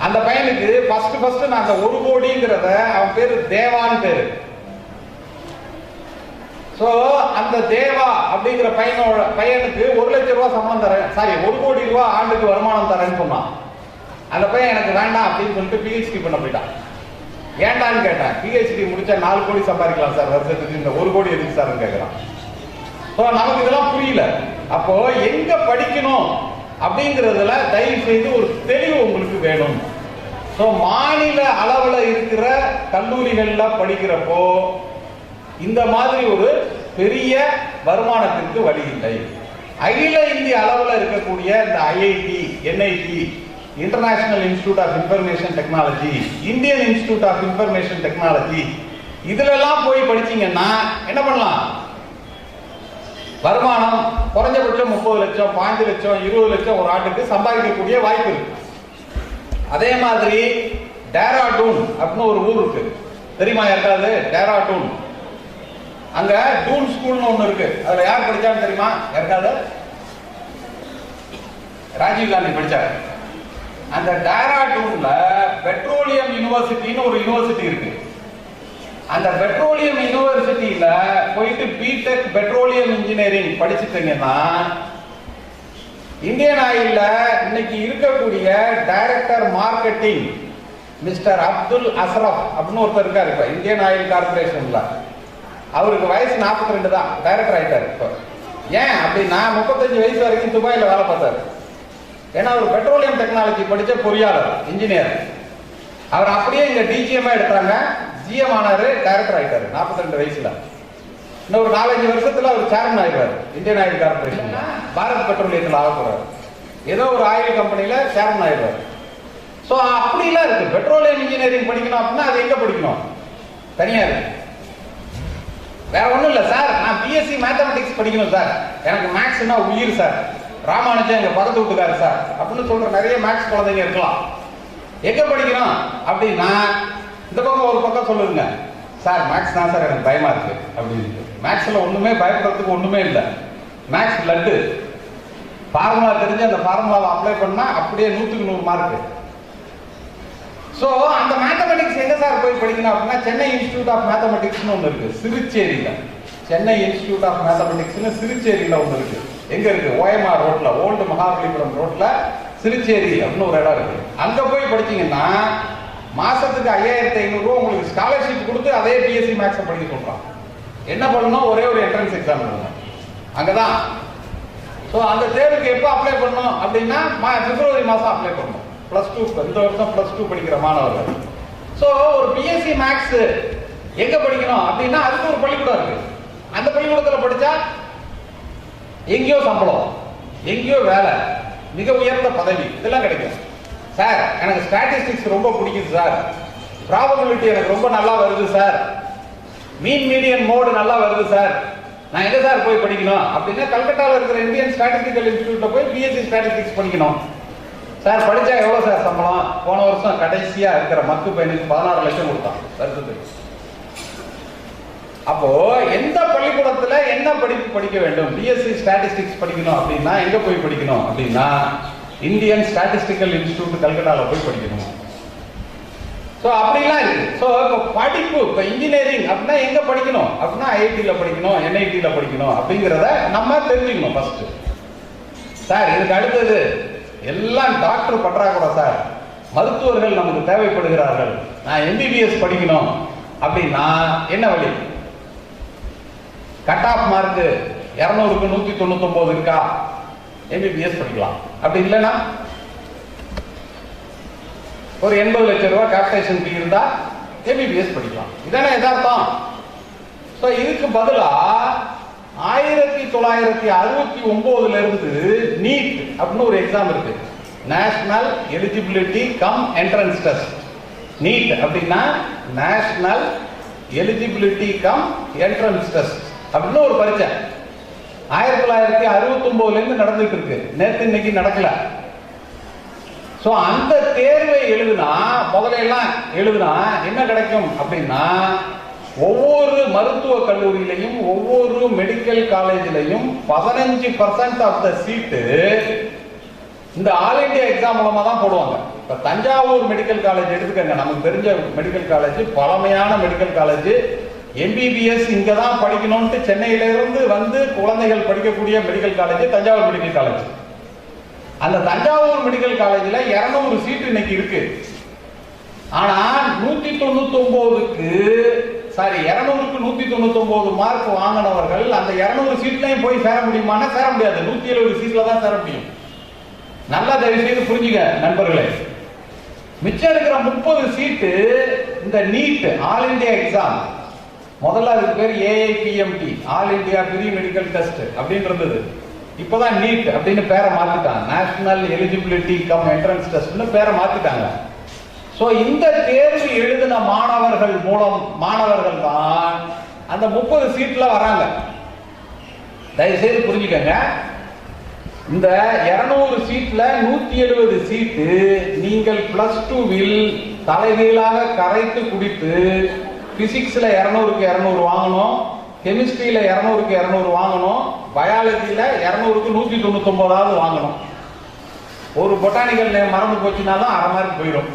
அந்த பையனுக்கு ஃபர்ஸ்ட் நான் அந்த 1 கோடிங்கிறத, அவன் பேரு தேவான்னு பேரு. சோ அந்த தேவா அப்படிங்கிற பையனுக்கு 1 லட்சம் ரூபாய் சம்பளம் தரேன், சாரி 1 கோடி ரூபாய் ஆண்டுக்கு வருமானம் தரேன்னு சொன்னான். அந்த பையன் எனக்கு வேண்டாம் அப்படின்னு சொல்லிட்டு பிஹெச்டி பண்ண போயிட்டான். ஏண்டான்னு கேட்டேன். பிஹெச்டி முடிச்சா 4 கோடி சம்பாதிக்கலாம் சார் வருஷத்துக்கு, இந்த 1 கோடி எதுக்கு சார்னு கேட்கிறான். ஸோ நமக்கு இதெல்லாம் புரியல. அப்போ எங்க படிக்கணும் அப்படிங்கிறதுல தயவு செய்து ஒரு தெளிவு உங்களுக்கு வேணும். ஸோ மாநில அளவில் இருக்கிற கல்லூரிகள்ல படிக்கிறப்போ இந்த மாதிரி ஒரு பெரிய வருமானத்திற்கு வழி இல்லை. அகில இந்திய அளவில் இருக்கக்கூடிய இந்த IIT, NIT, international institute of information technology, Indian institute of information technology, இதுல எல்லாம் போய் படிச்சீங்கன்னா என்ன பண்ணலாம்? வருமானம் குறைஞ்சபட்சம் 30 லட்சம், 5 லட்சம், 20 லட்சம் ஒரு ஆண்டுக்கு சம்பாதிக்கக்கூடிய வாய்ப்பு இருக்கு. அதே மாதிரி டேராடூன் அப்படின்னு ஒரு ஊர் இருக்கு, தெரியுமா யாருக்காவது? டேராடூன், அங்க டூன் ஸ்கூல்னு ஒண்ணு இருக்கு. அதுல யார் படிச்சான்னு தெரியுமா யாருக்காவது? ராஜீவ் காந்தி படிச்சாரு. அந்த டேராடூன்ல பெட்ரோலியம் யூனிவர்சிட்டின்னு ஒரு யூனிவர்சிட்டி இருக்கு. அந்த பெட்ரோலியம் யூனிவர்சிட்டியில போயிட்டு பிடெக் பெட்ரோலியம் இன்ஜினியரிங் படிச்சுட்டீங்கன்னா இந்தியன் ஆயில்ல இன்னைக்கு இருக்கக்கூடிய director marketing mister Abdul Ashraf அப்படின்னு ஒருத்தர் இருக்காரு. இப்ப இந்தியன் ஆயில் கார்பரேஷன்ல அவருக்கு வயசு 42 தான், டைரக்டர் ஆயிட்டாரு. இப்போ ஏன் அப்படின்னா 35 வயசு வரைக்கும் துபாயில வேலை பார்த்தாரு. ஏன்னா அவர் பெட்ரோலியம் டெக்னாலஜி படிச்ச பொறியாளர், இன்ஜினியர். அவர் அப்படியே இங்க டிஜிஎம் எடுத்தாங்க, ஜிஎம் ஆனாரு, டைரக்டர் ஆயிட்டாரு 42 வயசுல. இன்னும் ஒரு 4-5 வருஷத்துல அவர் சேர்மன் ஆயிடுவாரு இந்தியன் ஆயில் கார்பரேஷன், பாரத் பெட்ரோலியத்தில் ஆக போறாரு. ஏதோ ஒரு ஆயில் கம்பெனில சேர்மன் ஆயிடுவாரு. ஸோ அப்படிலாம் இருக்கு. பெட்ரோலியம் இன்ஜினியரிங் படிக்கணும் அப்படின்னா அது எங்க படிக்கணும்? தனியா இருக்கு. வேற ஒண்ணும் இல்ல சார், நான் பிஎஸ்சி மேத்தமெட்டிக்ஸ் படிக்கணும் சார், எனக்கு மேக்ஸ்னா உயிர் சார், ராமானுஜன் எங்க பக்கத்து வீட்டுக்காரு சார் அப்படின்னு சொல்ற நிறைய மேக்ஸ் குழந்தைங்க இருக்கலாம். எங்க படிக்கணும் அப்படின்னா இந்த பக்கம் ஒரு பக்கம் சொல்லுங்க சார், மேக்ஸ் தான் சார் எனக்கு பயமா இருக்கு அப்படின்னு. மேக்ஸ்ல ஒண்ணுமே பயப்படுறதுக்கு ஒண்ணுமே இல்லை. மேக்ஸ் பிளட்டு, ஃபார்முலா தெரிஞ்சு அந்த ஃபார்முலாவை அப்ளை பண்ணா அப்படியே 100க்கு 100 மார்க். ஸோ அந்த மேத்தமெட்டிக்ஸ் எங்க சார் போய் படிக்கணும் அப்படின்னா சென்னை இன்ஸ்டிடியூட் ஆஃப் மேத்தமெட்டிக்ஸ்னு ஒன்று இருக்கு சிறுச்சேரியில. சென்னை இன்ஸ்டிடியூட் ஆஃப் மேத்தமெட்டிக்ஸ்னு சிறுச்சேரியில ஒன்று இருக்கு. எங்க இருக்கு? OMR ரோட்ல, ஓல்டு மகாபலிபுரம் ரோட்ல சிறுச்சேரி அப்படின்னு ஒரு இடம் இருக்கு. அங்க போய் படிச்சீங்கன்னா மாசத்துக்கு 5500 ரூபாய் உங்களுக்கு ஸ்காலர்ஷிப் கொடுத்து அதே பிஎஸ்சி மேக்ஸ் படிக்க சொல்றான். என்ன பண்ணணும்? ஒரே ஒரு என்ட்ரன்ஸ் எக்ஸாம் எழுதணும் அங்கதான். ஸோ அந்த தேர்வுக்கு எப்போ அப்ளை பண்ணணும் அப்படின்னா பிப்ரவரி மாசம் அப்ளை பண்ணணும். +2 இந்த வருஷம் +2 படிக்கிற மாணவர்கள். ஸோ ஒரு பிஎஸ்சி மேக்ஸ் எங்க படிக்கணும் அப்படின்னா அதுக்கு ஒரு பள்ளிக்கூடம் இருக்கு. அந்த பள்ளிக்கூடத்தில் படிச்சா எங்கேயோ சம்பளம், எங்கேயோ வேலை, மிக உயர்ந்த பதவி, இதெல்லாம் கிடைக்கும். சார் எனக்கு ஸ்டாட்டிஸ்டிக்ஸ் ரொம்ப பிடிக்குது சார், ப்ராபபிலிட்டி எனக்கு ரொம்ப நல்லா வருது சார், மீன் மீடியன் மோடு நல்லா வருது சார், நான் எங்க சார் போய் படிக்கணும் அப்படின்னா கல்கட்டாவில் இருக்கிற இந்தியன் ஸ்டாட்டிஸ்டிக்கல் இன்ஸ்டிடியூட்ல போய் பிஎஸ்சி ஸ்டாட்டிஸ்டிக்ஸ் படிக்கணும். சார் படிச்சா எவ்வளவு சார் சம்பளம்? போன வருஷம் கடைசியா இருக்கிற மக்கு பையனுக்கு 16 லட்சம் கொடுத்தான் வருஷத்துக்கு. அப்போ எந்த பள்ளிக்கூடத்துல என்ன படிப்பு படிக்க வேண்டும்? பிஎஸ்சி ஸ்டாட்டிஸ்டிக்ஸ் படிக்கணும் அப்படின்னா எங்க போய் படிக்கணும் அப்படின்னா இந்தியன் ஸ்டாட்டிஸ்டிக்கல் இன்ஸ்டிடியூட் கல்கட்டாவில் போய் படிக்கணும். ஸோ அப்படிலாம் இருக்கு. ஸோ இப்போ படிப்பு, இப்போ இன்ஜினியரிங் அப்படின்னா எங்க படிக்கணும் அப்படின்னா ஐஐடியில் படிக்கணும், என்ஐடியில் படிக்கணும் அப்படிங்கிறத நம்ம தெரிஞ்சுக்கணும் ஃபர்ஸ்ட். சார் இதுக்கு அடுத்தது எல்லாம் டாக்டர் பற்றாக்குறை சார், மருத்துவர்கள் நமக்கு தேவைப்படுகிறார்கள், நான் எம்பிபிஎஸ் படிக்கணும் அப்படின்னா என்ன வழி? கட் ஆஃப் மார்க் 200க்கு 199 இருக்கா? எம்பிபிஎஸ் படிக்கலாம். அப்படி இல்லைன்னா ஒரு 80 லட்சம் ரூபாய் கேபிடேஷன் ஃபீ இருந்தா எம்பிபிஎஸ் படிக்கலாம். இதானே யதார்த்தம். ஸோ இதுக்கு பதிலா 1969 இருந்து நீட் அப்படின்னு ஒரு எக்ஸாம் இருக்கு. National eligibility cum Entrance Test. NEET அப்படின்னா National eligibility cum Entrance Test அப்படின்னு ஒரு பரீட்சை 1969 இருந்து நடந்துட்டு இருக்கு. நேற்று இன்னைக்கு நடக்கல. சோ அந்த தேர்வை எழுதுனா, முதல்ல எல்லாம் எழுதுனா என்ன கிடைக்கும் அப்படின்னா ஒவ்வொரு மருத்துவ கல்லூரியிலையும் ஒவ்வொரு மெடிக்கல் காலேஜிலையும் 15% ஆஃப் த சீட்டு இந்த ஆல் இந்தியா எக்ஸாம் மூலமா தான் போடுவாங்க. இப்ப தஞ்சாவூர் மெடிக்கல் காலேஜ் எடுத்துக்கங்க, நமக்கு தெரிஞ்ச மெடிக்கல் காலேஜ், பழமையான மெடிக்கல் காலேஜ். எம்பிபிஎஸ் இங்க தான் படிக்கணும்னு சென்னையில இருந்து வந்து குழந்தைகள் படிக்கக்கூடிய medical college Thanjavur medical college. அந்த தஞ்சாவூர் மெடிக்கல் காலேஜ்ல 200 சீட் இன்னைக்கு இருக்கு. ஆனா 199க்கு 200க்கு 199 மார்க் வாங்கினவர்கள் அந்த 200 சீட்லயும் போய் சேர முடியுமானா சேர முடியாது. 170 சீட்ல தான் சேர முடியும். நல்லா தயவு செய்து புரிஞ்சுங்க நண்பர்களே. மிச்சம் இருக்கிற 30 சீட்டு இந்த நீட் ஆல் இந்தியா எக்ஸாம், முதல்ல அதுக்கு பேர் AIPMT, all India pre medical test அப்படின்னு இருந்தது. இப்பதான் நீட் அப்படின்னு பேரை மாத்திட்டாங்க, நேஷனல் எலிஜிபிலிட்டி கம் என்ட்ரன்ஸ் டெஸ்ட்னு பேரை மாத்திட்டாங்க. சோ இந்த தேர்வு எழுதின மாணவர்கள் தான் அந்த 30 சீட்ல வராங்க. தயவுசெய்து புரிஞ்சுக்கங்க. இந்த 200 சீட்ல 170 சீட்டு நீங்கள் +2வில் தலைகீழாக கரைத்து குடித்து பிசிக்ஸ்ல 200க்கு 200 வாங்கணும், கெமிஸ்ட்ரியில 200க்கு 200 வாங்கணும், பயாலஜியில 200க்கு 199 வாங்கணும். ஒரு பொட்டானிக்கல் நேம் மறந்து போச்சுனாலும் அரை மார்க் போயிடும்.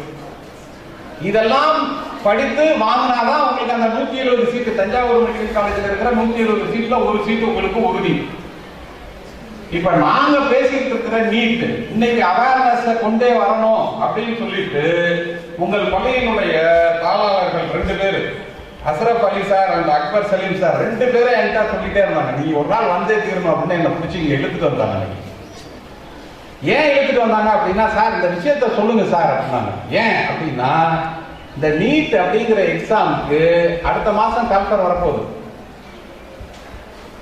இதெல்லாம் படித்து வாங்கினாதான் உங்களுக்கு அந்த 170 சீட்டு தஞ்சாவூர் மெடிக்கல் காலேஜில் இருக்கிற 170 சீட்ல ஒரு சீட்டு உங்களுக்கு உறுதி. இப்ப நாங்க பேசிட்டு இருக்கிற நீட் இன்னைக்கு அவேர்னஸ் கொண்டே வரணும் அப்படின்னு சொல்லிட்டு உங்கள் பள்ளியினுடைய தாளாளர்கள் 2 பேர், Ashraf Ali sir and Akbar Saleem sir 2 பேரும் என்கிட்ட சொல்லிட்டே இருந்தாங்க, நீ ஒரு நாள் வந்தே தீரணும் அப்படின்னு என்ன பிடிச்சி இங்க இழுத்துட்டு வந்தாங்க. ஏன் இழுத்துட்டு வந்தாங்க அப்படின்னா, சார் இந்த விஷயத்த சொல்லுங்க சார் அப்படின்னாங்க. ஏன் அப்படின்னா இந்த நீட் அப்படிங்கிற எக்ஸாமுக்கு அடுத்த மாசம் கால்ஃபர் வரப்போகுது.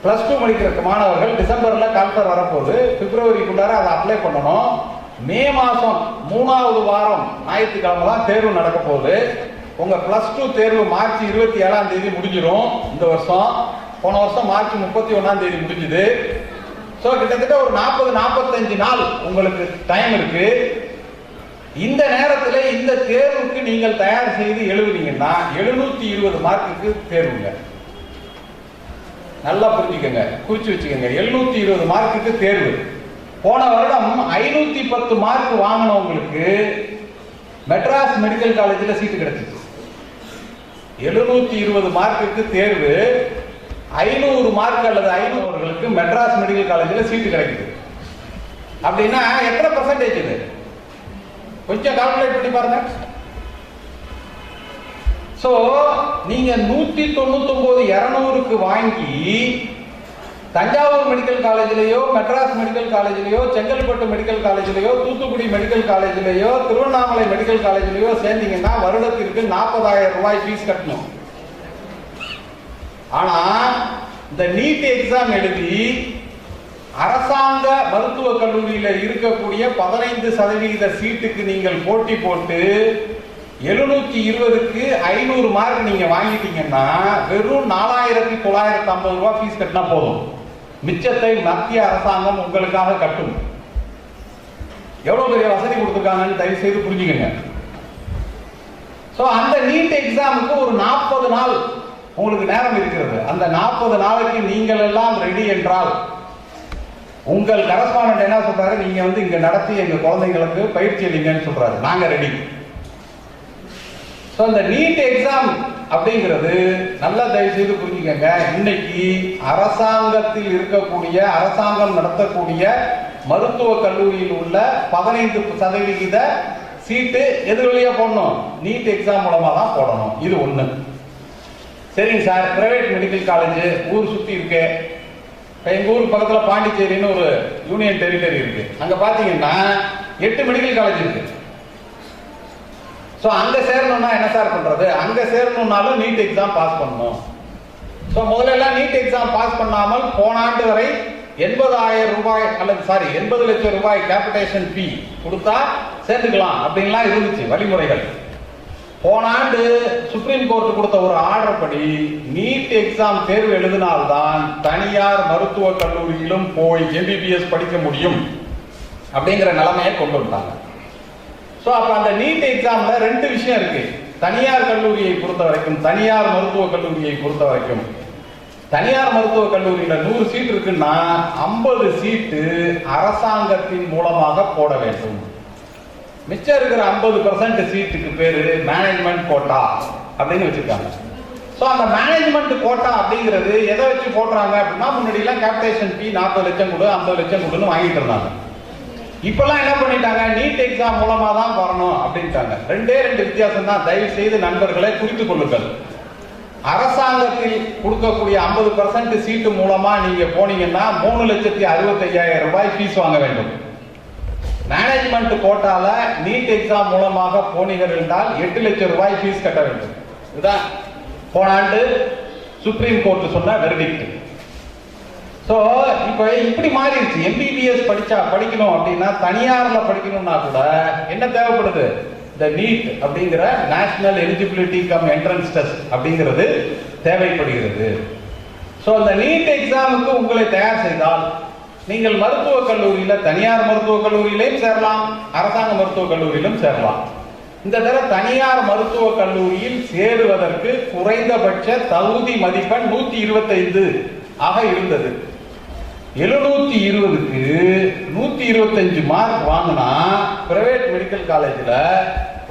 +2 முடிக்கிற மாணவர்கள் டிசம்பர்ல கால்ஃபர் வரப்போகுது. பிப்ரவரிக்குள்ளார அதை அப்ளை பண்ணணும். மே மாசம் 3வது வாரம் ஞாயிற்றுக்கிழமை தான் தேர்வு நடக்க போகுது. உங்க +2 தேர்வு மார்ச் 27ஆம் தேதி முடிஞ்சிடும் இந்த வருஷம். போன வருஷம் மார்ச் 31ஆம் தேதி முடிஞ்சுது. சோ கிட்டத்தட்ட ஒரு 40-45 நாள் உங்களுக்கு டைம் இருக்கு. இந்த நேரத்தில் இந்த தேர்வுக்கு நீங்கள் தயார் செய்து எழுதுனீங்கன்னா 720 மார்க்குக்கு தேர்வுங்க. நல்லா புரிஞ்சுக்கங்க, குறிச்சு வச்சுக்கோங்க. 720 மார்க்குக்கு தேர்வு. போன வருடம் 510 மார்க் வாங்கினவங்களுக்கு மெட்ராஸ் மெடிக்கல் காலேஜில் சீட்டு கிடைச்சிச்சு. 720 மார்க்குக்கு தேர்வு, 500 மார்க் அல்லது 500 மெட்ராஸ் மெடிக்கல் காலேஜில் சீட்டு கிடைக்குது. அப்படின்னா எத்தனை பர்சன்டேஜ் இது? கொஞ்சம் கால்குலேட் பண்ணி பாருங்க. சோ நீங்க 199 200க்கு வாங்கி தஞ்சாவூர் மெடிக்கல் காலேஜிலேயோ, மெட்ராஸ் மெடிக்கல் காலேஜிலேயோ, செங்கல்பட்டு மெடிக்கல் காலேஜிலேயோ, தூத்துக்குடி மெடிக்கல் காலேஜிலேயோ, திருவண்ணாமலை மெடிக்கல் காலேஜிலேயோ சேர்ந்தீங்கன்னா வருடத்திற்கு 40,000 ரூபாய் ஃபீஸ் கட்டணும். ஆனா இந்த நீட் எக்ஸாம் எழுதி அரசாங்க மருத்துவக் கல்லூரியில இருக்கக்கூடிய 15% சீட்டுக்கு நீங்கள் போட்டி போட்டு 720க்கு 500 மார்க் நீங்க வாங்கிட்டீங்கன்னா வெறும் 4,950 ரூபாய் ஃபீஸ் கட்டினா போதும். மிச்சத்தை மத்திய அரசாங்கம் உங்களுக்காக கட்டும். எவ்வளவு பெரிய வசதி கொடுத்துருக்காங்கன்னு தயவு செய்து புரிஞ்சுக்கங்க. சோ அந்த நீட் எக்ஸாமுக்கு ஒரு 40 நாள் உங்களுக்கு நேரம் இருக்கிறது. அந்த 40 நாளைக்கு நீங்கள் எல்லாம் ரெடி என்றால் உங்கள் கரஸ்பாண்டன்ட் என்ன சொல்றாரு, நீங்க வந்து இங்க நடத்தி எங்க குழந்தைங்களுக்கு பயிற்சி அளிங்கன்னு சொல்றாரு. நாங்க ரெடி. சோ இந்த நீட் எக்ஸாம் அப்படிங்கிறது நல்லா தயவு செய்து புரிஞ்சுக்கங்க. இன்னைக்கு அரசாங்கத்தில் இருக்கக்கூடிய, அரசாங்கம் நடத்தக்கூடிய மருத்துவ கல்லூரியில் உள்ள 15% சீட்டு எது வழியா போடணும்? நீட் எக்ஸாம் மூலமா தான் போடணும். இது ஒண்ணு. சரிங்க சார், பிரைவேட் மெடிக்கல் காலேஜ் ஊர் சுத்தி இருக்கு. எங்க ஊர் பக்கத்துல பாண்டிச்சேரின்னு ஒரு யூனியன் டெரிட்டரி இருக்கு. அங்க பாத்தீங்கன்னா 8 மெடிக்கல் காலேஜ் இருக்கு. சோ அங்க சேரணும்னா என்ன சார் பண்றது? அங்க சேரணும்னாலும் நீட் எக்ஸாம் பாஸ் பண்ணணும். சோ முதல்ல எல்லாம் நீட் எக்ஸாம் பாஸ் பண்ணாமல் போன ஆண்டு வரை 80,000 ரூபாய் அல்லது 80 லட்சம் ரூபாய் கேபிடேஷன் ஃபீ கொடுத்தா சேர்ந்துக்கலாம் அப்படின்லாம் இருந்துச்சு வழிமுறைகள். போன ஆண்டு சுப்ரீம் கோர்ட் கொடுத்த ஒரு ஆர்டர் படி நீட் எக்ஸாம் தேர்வு எழுதினால்தான் தனியார் மருத்துவ கல்லூரியிலும் போய் எம்பிபிஎஸ் படிக்க முடியும் அப்படிங்கிற நிலைமையை கொண்டு வந்தாங்க. சோ அப்ப அந்த நீட் எக்ஸாம்ல 2 விஷயம் இருக்கு. தனியார் கல்லூரியை பொறுத்த வரைக்கும், தனியார் மருத்துவ கல்லூரியை பொறுத்த வரைக்கும், தனியார் மருத்துவ கல்லூரியில 100 சீட் இருக்குன்னா 50 சீட்டு அரசாங்கத்தின் மூலமாக போட வேண்டும். மிச்சம் இருக்கிற 50% சீட்டுக்கு பேரு மேனேஜ்மெண்ட் கோட்டா அப்படின்னு வச்சிருக்காங்க. சோ அந்த மேனேஜ்மெண்ட் கோட்டா அப்படிங்கிறது எதை வச்சு போடுறாங்க அப்படின்னா, முன்னாடி எல்லாம் கேபிடேஷன் ஃபீ 40 லட்சம் கொடு, 50 லட்சம் கொடுன்னு வாங்கிட்டு இருந்தாங்க. இப்பெல்லாம் என்ன பண்ணிட்டாங்க, நீட் எக்ஸாம் மூலமா தான் வரணும் அப்படின்ட்டாங்க. 2 வித்தியாசம் தான். தயவு செய்து நண்பர்களை குறித்துக் கொள்ளுங்கள். அரசாங்கத்தில் கொடுக்கக்கூடிய 50% சீட்டு மூலமா நீங்க போனீங்கன்னா 3,65,000 ரூபாய் ஃபீஸ் வாங்க வேண்டும். மேனேஜ்மெண்ட் கோட்டால நீட் எக்ஸாம் மூலமாக போனீர்கள் என்றால் 8 லட்சம் ரூபாய் ஃபீஸ் கட்ட வேண்டும். இதுதான் போன ஆண்டு சுப்ரீம் கோர்ட் சொன்ன வெர்டிக்ட். சோ இப்போ இப்படி மாறிடுச்சு. எம்பிபிஎஸ் படிக்கணும் அப்படின்னா தனியார்ல படிக்கணும்னா கூட என்ன தேவைப்படுது? இந்த நீட் அப்படிங்கிற national eligibility cum Entrance test அப்படிங்கிறது தேவைப்படுகிறது. சோ அந்த நீட் எக்ஸாமுக்கு உங்களை தயார் செய்தால் நீங்கள் மருத்துவக் கல்லூரியில, தனியார் மருத்துவக் கல்லூரியிலும் சேரலாம், அரசாங்க மருத்துவக் கல்லூரியிலும் சேரலாம். இந்த தடவை தனியார் மருத்துவக் கல்லூரியில் சேருவதற்கு குறைந்தபட்ச தகுதி மதிப்பெண் 125 ஆக இருந்தது. 720க்கு 125 மார்க் வாங்கினா பிரைவேட் மெடிக்கல் காலேஜ்ல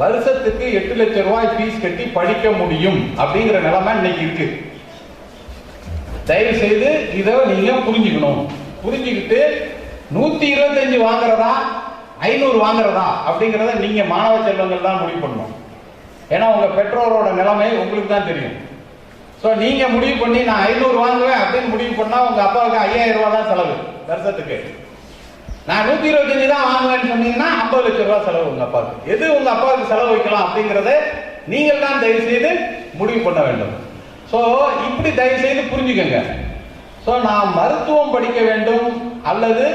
வருஷத்துக்கு 8 லட்சம் ரூபாய் ஃபீஸ் கட்டி படிக்க முடியும் அப்படிங்கிற நிலைமை இன்னைக்கு இருக்கு. தயவு செய்து இதை நீங்க புரிஞ்சுக்கணும். புரிஞ்சுக்கிட்டு 125 வாங்குறதா 500 வாங்குறதா அப்படிங்கிறத நீங்க மாணவ செல்வங்கள் தான் முடிவு பண்ணணும். ஏன்னா உங்க பெற்றோரோட நிலைமை உங்களுக்கு தான் தெரியும். சோ நீங்க முடிவு பண்ணி நான் 500 வாங்குவேன் அப்படின்னு முடிவு பண்ணா உங்க அப்பாவுக்கு 5,000 ரூபாய் தான் செலவு வருஷத்துக்கு. நான் 125 தான் வாங்குவேன்னு சொன்னீங்கன்னா 50 லட்சம் ரூபாய் செலவு உங்க அப்பாவுக்கு. எது உங்க அப்பாவுக்கு செலவு வைக்கலாம் அப்படிங்கறத நீங்கள் தான் தயவு செய்து முடிவு பண்ண வேண்டும். சோ இப்படி தயவு செய்து புரிஞ்சுக்கங்க. சோ நான் மருத்துவம் படிக்க வேண்டும் அல்லது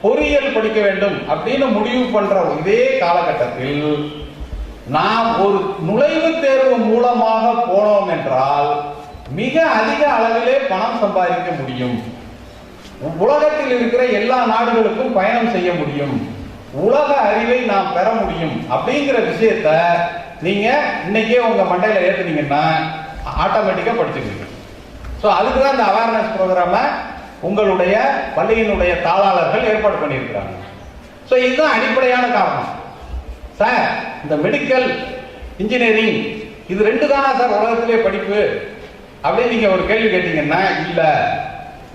பொறியியல் படிக்க வேண்டும் அப்படின்னு முடிவு பண்ற இதே காலகட்டத்தில் நாம் ஒரு நுழைவுத் தேர்வு மூலமாக போனோம் என்றால் மிக அதிக அளவிலே பணம் சம்பாதிக்க முடியும். உலகத்தில் இருக்கிற எல்லா நாடுகளுக்கும் பயணம் செய்ய முடியும். உலக அறிவை நாம் பெற முடியும் அப்படிங்கிற விஷயத்த நீங்க இன்னைக்கே உங்க மண்டையில ஏத்துனீங்கன்னா ஆட்டோமேட்டிக்கா படிச்சுக்கிறீங்க. சோ அதுக்கு தான் இந்த அவேர்னஸ் ப்ரோக்ராமை உங்களுடைய பள்ளியினுடைய தாளாளர்கள் ஏற்பாடு பண்ணியிருக்கிறாங்க. சோ இதுதான் அடிப்படையான காரணம். சார் இந்த மெடிக்கல் இன்ஜினியரிங் இது 2 தானா சார் உலகத்திலே படிப்பு அப்படின்னு நீங்க ஒரு கேள்வி கேட்டீங்கன்னா இல்ல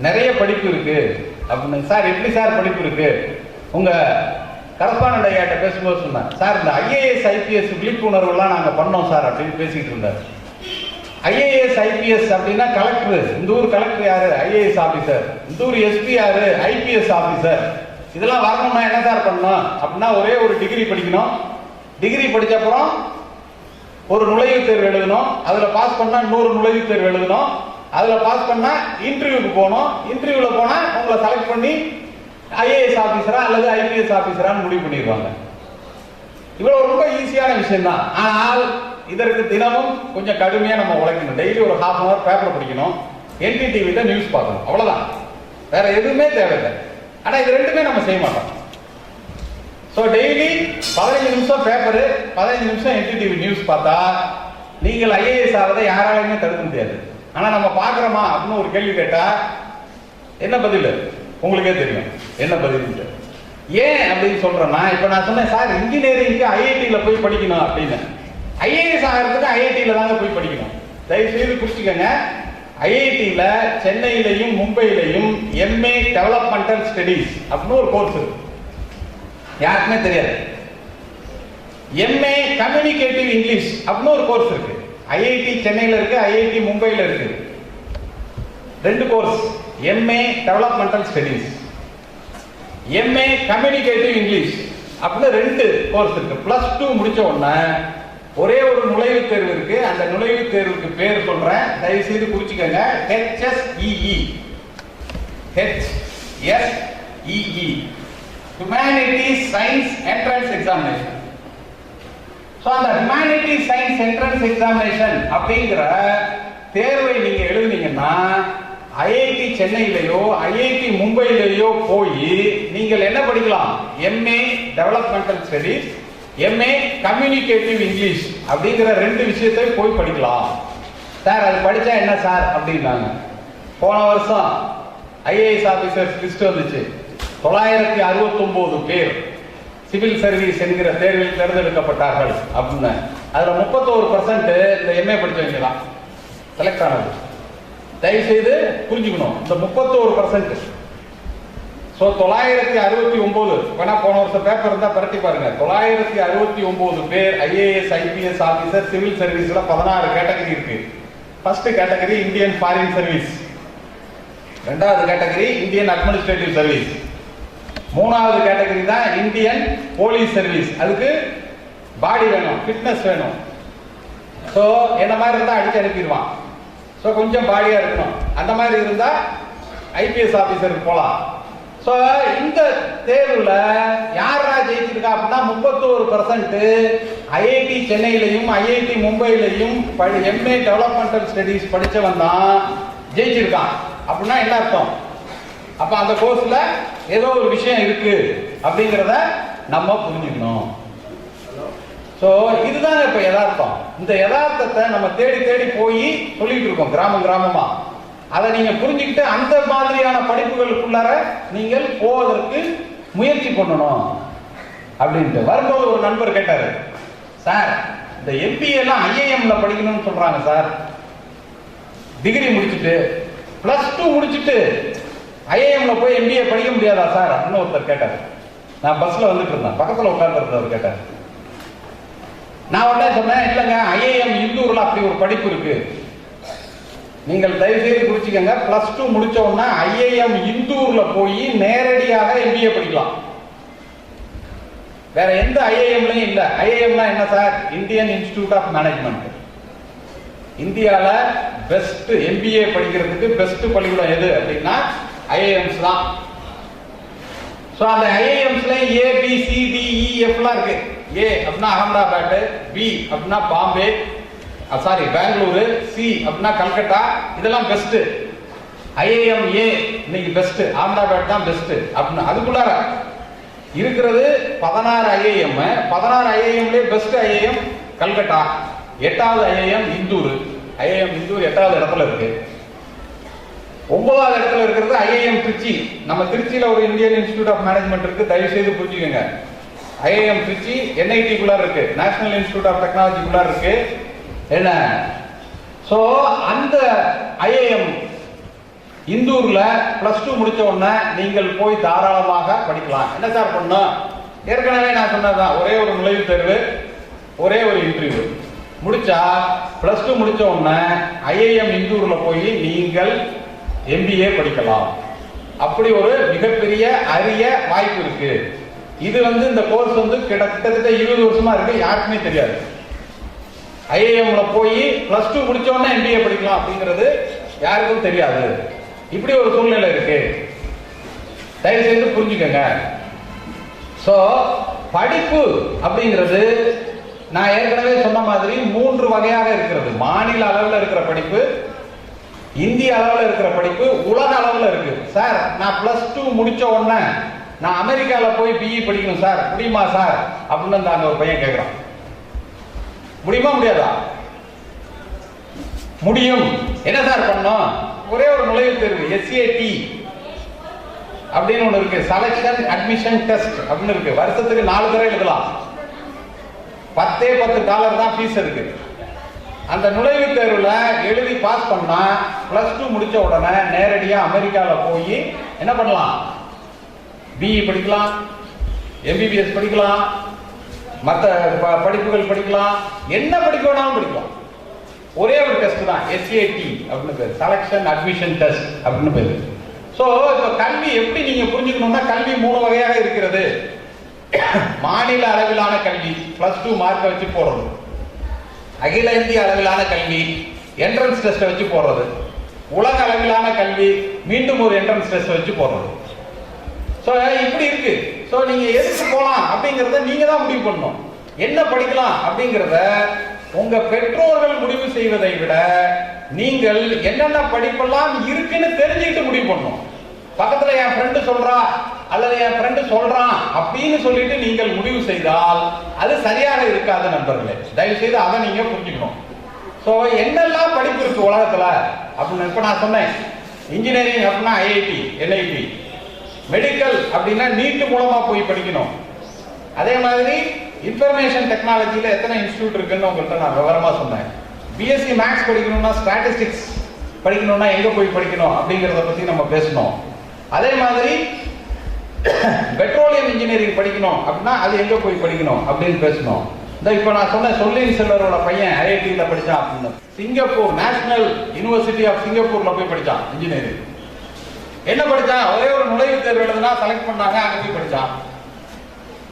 நிறைய படிப்பு இருக்கு அப்படின்னு. சார் எப்படி சார் படிப்பு இருக்கு? உங்க கரஸ்பாண்டன்ட் ஐயாட்ட பேசும்போது சொன்னேன், சார் இந்த IAS IPS விழிப்புணர்வுலாம் நாங்க பண்ணோம் சார் அப்படின்னு பேசிட்டு இருந்தார். IAS IPS அப்படின்னா கலெக்டர், இந்த ஊர் கலெக்டர் யாரு? IAS officer. இந்த ஊர் SP யாரு? IPS officer. இதெல்லாம் வரணும்னா என்ன சார் பண்ணணும் அப்படின்னா ஒரே ஒரு டிகிரி படிக்கணும். டிகிரி படிச்ச அப்புறம் ஒரு நுழைவுத் தேர்வு எழுதணும். அதுல பாஸ் பண்ணா இன்னொரு நுழைவுத் தேர்வு எழுதணும். அதுல பாஸ் பண்ணா இன்டர்வியூக்கு போகணும். இன்டர்வியூல போனா உங்களை செலக்ட் பண்ணி IAS ஆபீசரா அல்லது IPS ஆபீசரான்னு முடிவு பண்ணிடுவாங்க. இவ்வளவு ரொம்ப ஈஸியான விஷயம் தான். ஆனால் இதற்கு தினமும் கொஞ்சம் கடுமையா நம்ம உழைக்கணும். டெய்லி ஒரு ½ hour பேப்பர் படிக்கணும், NDTVல நியூஸ் பார்க்கணும், அவ்வளவுதான். வேற எதுவுமே தேவையில்லை. ஆனா இது ரெண்டுமே நம்ம செய்ய மாட்டோம். ஸோ டெய்லி 15 நிமிஷம் பேப்பரு, 15 நிமிஷம் NDTV நியூஸ் பார்த்தா நீங்கள் IAS ஆவதை யாராலையுமே தடுக்க முடியாது. ஆனா நம்ம பார்க்கிறோமா அப்படின்னு ஒரு கேள்வி கேட்டா என்ன பதில் உங்களுக்கே தெரியும். என்ன பதில் ஏன் அப்படின்னு சொல்றேன்னா, இப்ப நான் சொன்னேன் சார் இன்ஜினியரிங்க்கு IITல போய் படிக்கணும் அப்படின்னு. IAS ஆகிறதுக்கு IITல தாங்க போய் படிக்கணும். தயவு செய்து குறிச்சுக்கங்க, IITல சென்னையிலையும் மும்பையிலையும் MA டெவலப்மெண்டல் ஸ்டடீஸ் அப்படின்னு ஒரு கோர்ஸ் இருக்கு. யாருக்குமே தெரியாது. MA கம்யூனிகேட்டிவ் இங்கிலீஷ் அப்படின்னு ஒரு கோர்ஸ் இருக்கு. IIT சென்னையில இருக்கு, IIT மும்பையில இருக்கு. 2 course, MA developmental studies, MA communicative English அப்படின்னு 2 கோர்ஸ் இருக்கு. +2 முடிச்ச உடனே ஒரே ஒரு நுழைவுத் தேர்வு இருக்கு. அந்த நுழைவுத் தேர்வுக்கு பேர் சொல்றேன், தயவு செய்து குறிச்சுக்கங்க. HSEE, HSEE, Humanities Science Entrance Examination. So அந்த Humanities Science Entrance Examination அப்படிங்கிற தேர்வை நீங்க எழுதுனீங்கன்னா IIT சென்னையிலேயோ IIT மும்பையிலேயோ போய் நீங்கள் என்ன படிக்கலாம்? MA developmental studies, MA communicative English அப்படிங்கிற 2 விஷயத்தை போய் படிக்கலாம். சார் அது படிச்சா என்ன சார் அப்படின்னாங்க. போன வருஷம் IAS ஆபீசர்ஸ் லிஸ்ட் வந்துச்சு. 969 பேர் சிவில் சர்வீஸ் என்கிற தேர்வில் தேர்ந்தெடுக்கப்பட்டார்கள் அப்படின்னு. அதுல 31% இந்த MA படிச்சவங்க தான் செலக்ட் ஆனது. தயவு செய்து புரிஞ்சுக்கணும், இந்த 31%. ஸோ 969 வேணா போன வருஷம் பேப்பர் இருந்தா பரட்டி பாருங்க. 969 பேர் IAS IPS ஆபீசர் சிவில் சர்வீஸ்ல 16 கேட்டகரி இருக்கு. First category Indian foreign service, 2வது கேட்டகரி இந்தியன் அட்மினிஸ்ட்ரேட்டிவ் சர்வீஸ், 3வது கேட்டகரி தான் இந்தியன் போலீஸ் சர்வீஸ். அதுக்கு பாடி வேணும், ஃபிட்னஸ் வேணும். ஸோ என்ன மாதிரி இருந்தா அடிச்சு அனுப்பிடுவான். ஸோ கொஞ்சம் பாடியா இருக்கணும். அந்த மாதிரி இருந்தா IPS ஆபீசருக்கு போலாம். ஸோ இந்த தேர்வுல யாரா ஜெயிச்சிருக்கா அப்படின்னா 31% IIT சென்னையிலையும் IIT மும்பையிலையும் MA developmental studies படிச்சவன் தான் ஜெயிச்சிருக்கான். அப்படின்னா என்ன அர்த்தம்? அப்ப அந்த கோர்ஸ்ல ஏதோ ஒரு விஷயம் இருக்கு அப்படிங்கிறத நம்ம புரிஞ்சுக்கணும். சோ இதுதான் இப்ப யதார்த்தம். இந்த யதார்த்தத்தை நம்ம தேடி தேடி போய் சொல்லிட்டு இருக்கோம் கிராமமா. அதை நீங்க புரிஞ்சுக்கிட்டு அந்த மாதிரியான படிப்புகளுக்குள்ளார நீங்கள் போவதற்கு முயற்சி பண்ணணும் அப்படின்ட்டு. வரும்போது ஒரு நண்பர் கேட்டாரு, சார் இந்த MBA எல்லாம் IIMல படிக்கணும்னு சொல்றாங்க சார், டிகிரி முடிச்சுட்டு +2 முடிச்சுட்டு IIMல போய் MBA படிக்க முடியாதா சார் அப்படின்னு ஒருத்தர் கேட்டாரு. நான் பஸ்ல வந்துட்டு இருந்தேன், பக்கத்துல உட்கார்ந்து கேட்டாரு. நான் உடனே சொன்னேன், இல்லைங்க IIM இந்தூர்ல அப்படி ஒரு படிப்பு இருக்கு, நீங்கள் தயவு செய்து குறிச்சுக்கங்க. +2 முடிச்ச உடனே IIM இந்தூர்ல போய் நேரடியாக MBA படிக்கலாம். வேற எந்த IIMலயும் இல்ல. IIMனா என்ன sir? Indian institute of management. இந்தியால பெஸ்ட் MBA படிக்கிறதுக்கு பெஸ்ட் பள்ளிக்கூடம் எது அப்படின்னா IIMs தான். சோ அந்த IIMsல A B C D E F லாம் இருக்கு. A அப்படின்னா அகமதாபாத், B அப்படின்னா பாம்பே, பெங்களூரு, C அப்படின்னா கல்கட்டா. இதெல்லாம் பெஸ்ட். IIM A இன்னைக்கு பெஸ்ட், அகமதாபாத் தான் பெஸ்ட் அப்படின்னா அதுக்குள்ளார இருக்கிறது 16 IIM. 16 IIMலயே பெஸ்ட் IIM கல்கட்டா, 8வது IIM இந்தூர். IIM இந்தூர் 8வது இடத்துல இருக்கு. 9வது இடத்துல இருக்கிறது IIM திருச்சி. நம்ம திருச்சியில ஒரு இந்தியன் இன்ஸ்டிடியூட் ஆஃப் மேனேஜ்மெண்ட் இருக்கு, தயவு செய்து புரிஞ்சுக்கோங்க. ஐஏஎம் திருச்சி NIT இருக்கு, நேஷனல் இன்ஸ்டிடியூட் ஆஃப் டெக்னாலஜி இருக்கு. என்ன சோ அந்த ஐஏஎம் இந்தூர்ல +2 முடிச்ச உடனே நீங்கள் போய் தாராளமாக படிக்கலாம். என்ன சார் பண்ணணும்? ஏற்கனவே நான் சொன்னதுதான், ஒரே ஒரு நுழைவுத் தேர்வு, ஒரே ஒரு இன்டர்வியூ முடிச்சா +2 முடிச்ச உடனே ஐஏஎம் இந்தூர்ல போய் நீங்கள் MBA படிக்கலாம். அப்படி ஒரு மிகப்பெரிய அரிய வாய்ப்பு இருக்கு. இது இந்த கோர்ஸ் கிட்டத்தட்ட 20 வருஷமா இருக்கு, யாருக்குமே தெரியாது. ஐஏஎம்ல போய் +2 முடிச்ச உடனே MBA படிக்கலாம் அப்படிங்கிறது யாருக்கும் தெரியாது. இப்படி ஒரு சூழ்நிலை இருக்கு, தயவு செய்து புரிஞ்சுக்கங்க. சோ படிப்பு அப்படிங்கிறது நான் ஏற்கனவே சொன்ன மாதிரி 3 வகையாக இருக்கிறது. மாநில அளவில் இருக்கிற படிப்பு, இந்திய அளவில் இருக்கிற படிப்பு, உலக அளவில் இருக்கு. சார் நான் +2 முடிச்ச உடனே நான் அமெரிக்கால போய் BE படிக்கணும் சார், முடியுமா சார் அப்படின்னு அங்க ஒரு பையன் கேட்கிறான். முடியுமா முடியாதா? முடியும். என்ன சார் பண்ணணும்? ஒரே ஒரு நுழைவுத் தேர்வு, SAT அப்படின்னு ஒண்ணு இருக்கு, செலக்ஷன் அட்மிஷன் டெஸ்ட் அப்படின்னு இருக்கு. வருஷத்துக்கு 4 தடவை எழுதலாம். 10 டாலர் தான் ஃபீஸ் இருக்கு. அந்த நுழைவுத் தேர்வுல எழுதி பாஸ் பண்ணா +2 முடிச்ச உடனே நேரடியா அமெரிக்கால போய் என்ன பண்ணலாம்? BE படிக்கலாம், MBBS படிக்கலாம், மற்ற படிப்புகள் படிக்கலாம், என்ன படிக்க வேணாலும் படிக்கலாம். ஒரே ஒரு டெஸ்ட் தான், SAT அப்படின்னு பேரு, செலக்ஷன் அட்மிஷன் டெஸ்ட் அப்படின்னு பேரு. சோ இப்ப கல்வி எப்படி நீங்க புரிஞ்சுக்கணும்னா, கல்வி 3 வகையாக இருக்கிறது. மாநில அளவிலான கல்வி, +2 மார்க்கை வச்சு போடுறது. அகில இந்திய அளவிலான கல்வி, என்ட்ரன்ஸ் டெஸ்ட் வச்சு போடுறது. உலக அளவிலான கல்வி, மீண்டும் ஒரு என்ட்ரன்ஸ் டெஸ்ட் வச்சு போடுறது. சோ இப்படி இருக்கு. சோ நீங்க எதுக்கு போலாம் அப்படிங்கறத நீங்க தான் முடிவு பண்ணணும். என்ன படிக்கலாம் அப்படிங்கறத உங்க பெற்றோர்கள் முடிவு செய்வதை விட நீங்கள் என்னென்ன படிப்பெல்லாம் இருக்குன்னு தெரிஞ்சுக்கிட்டு முடிவு பண்ணணும். பக்கத்துல என் ஃப்ரெண்டு சொல்றா அல்லது என் ஃப்ரெண்டு சொல்றான் அப்படின்னு சொல்லிட்டு நீங்கள் முடிவு செய்தால் அது சரியாக இருக்காது நண்பர்களே. தயவு செய்து அதை நீங்க புரிஞ்சுக்கணும். சோ என்னெல்லாம் படிப்பு இருக்கு உலகத்துல அப்படின்னு இப்ப நான் சொன்னேன். இன்ஜினியரிங் அப்படின்னா IIT NIT, மெடிக்கல் அப்படின்னா நீட் மூலமா போய் படிக்கணும். அதே மாதிரி இன்ஃபர்மேஷன் டெக்னாலஜில எத்தனை இன்ஸ்டிடியூட் இருக்குன்னு உங்கள்கிட்ட நான் விவரமா சொன்னேன். BSc மேக்ஸ் படிக்கணும்னா, ஸ்டாட்டிஸ்டிக்ஸ் படிக்கணும்னா எங்க போய் படிக்கணும் அப்படிங்கறத பத்தி நம்ம பேசணும். அதே மாதிரி பெட்ரோலியம் இன்ஜினியரிங் படிக்கணும் அப்படின்னா அது எங்க போய் படிக்கணும் அப்படின்னு பேசணும். இந்த இப்ப நான் சொன்ன சொல்லின் செல்வரோட பையன் IIT-ல படிச்சான் அப்படின்னு, சிங்கப்பூர் நேஷனல் யூனிவர்சிட்டி ஆஃப் சிங்கப்பூர்ல போய் படிச்சான் இன்ஜினியரிங். என்ன படிச்சான்? ஒரே ஒரு நுழைவுத் தேர்வு எழுதுனா செலக்ட் பண்ணாங்க, அங்க போய் படிச்சான்.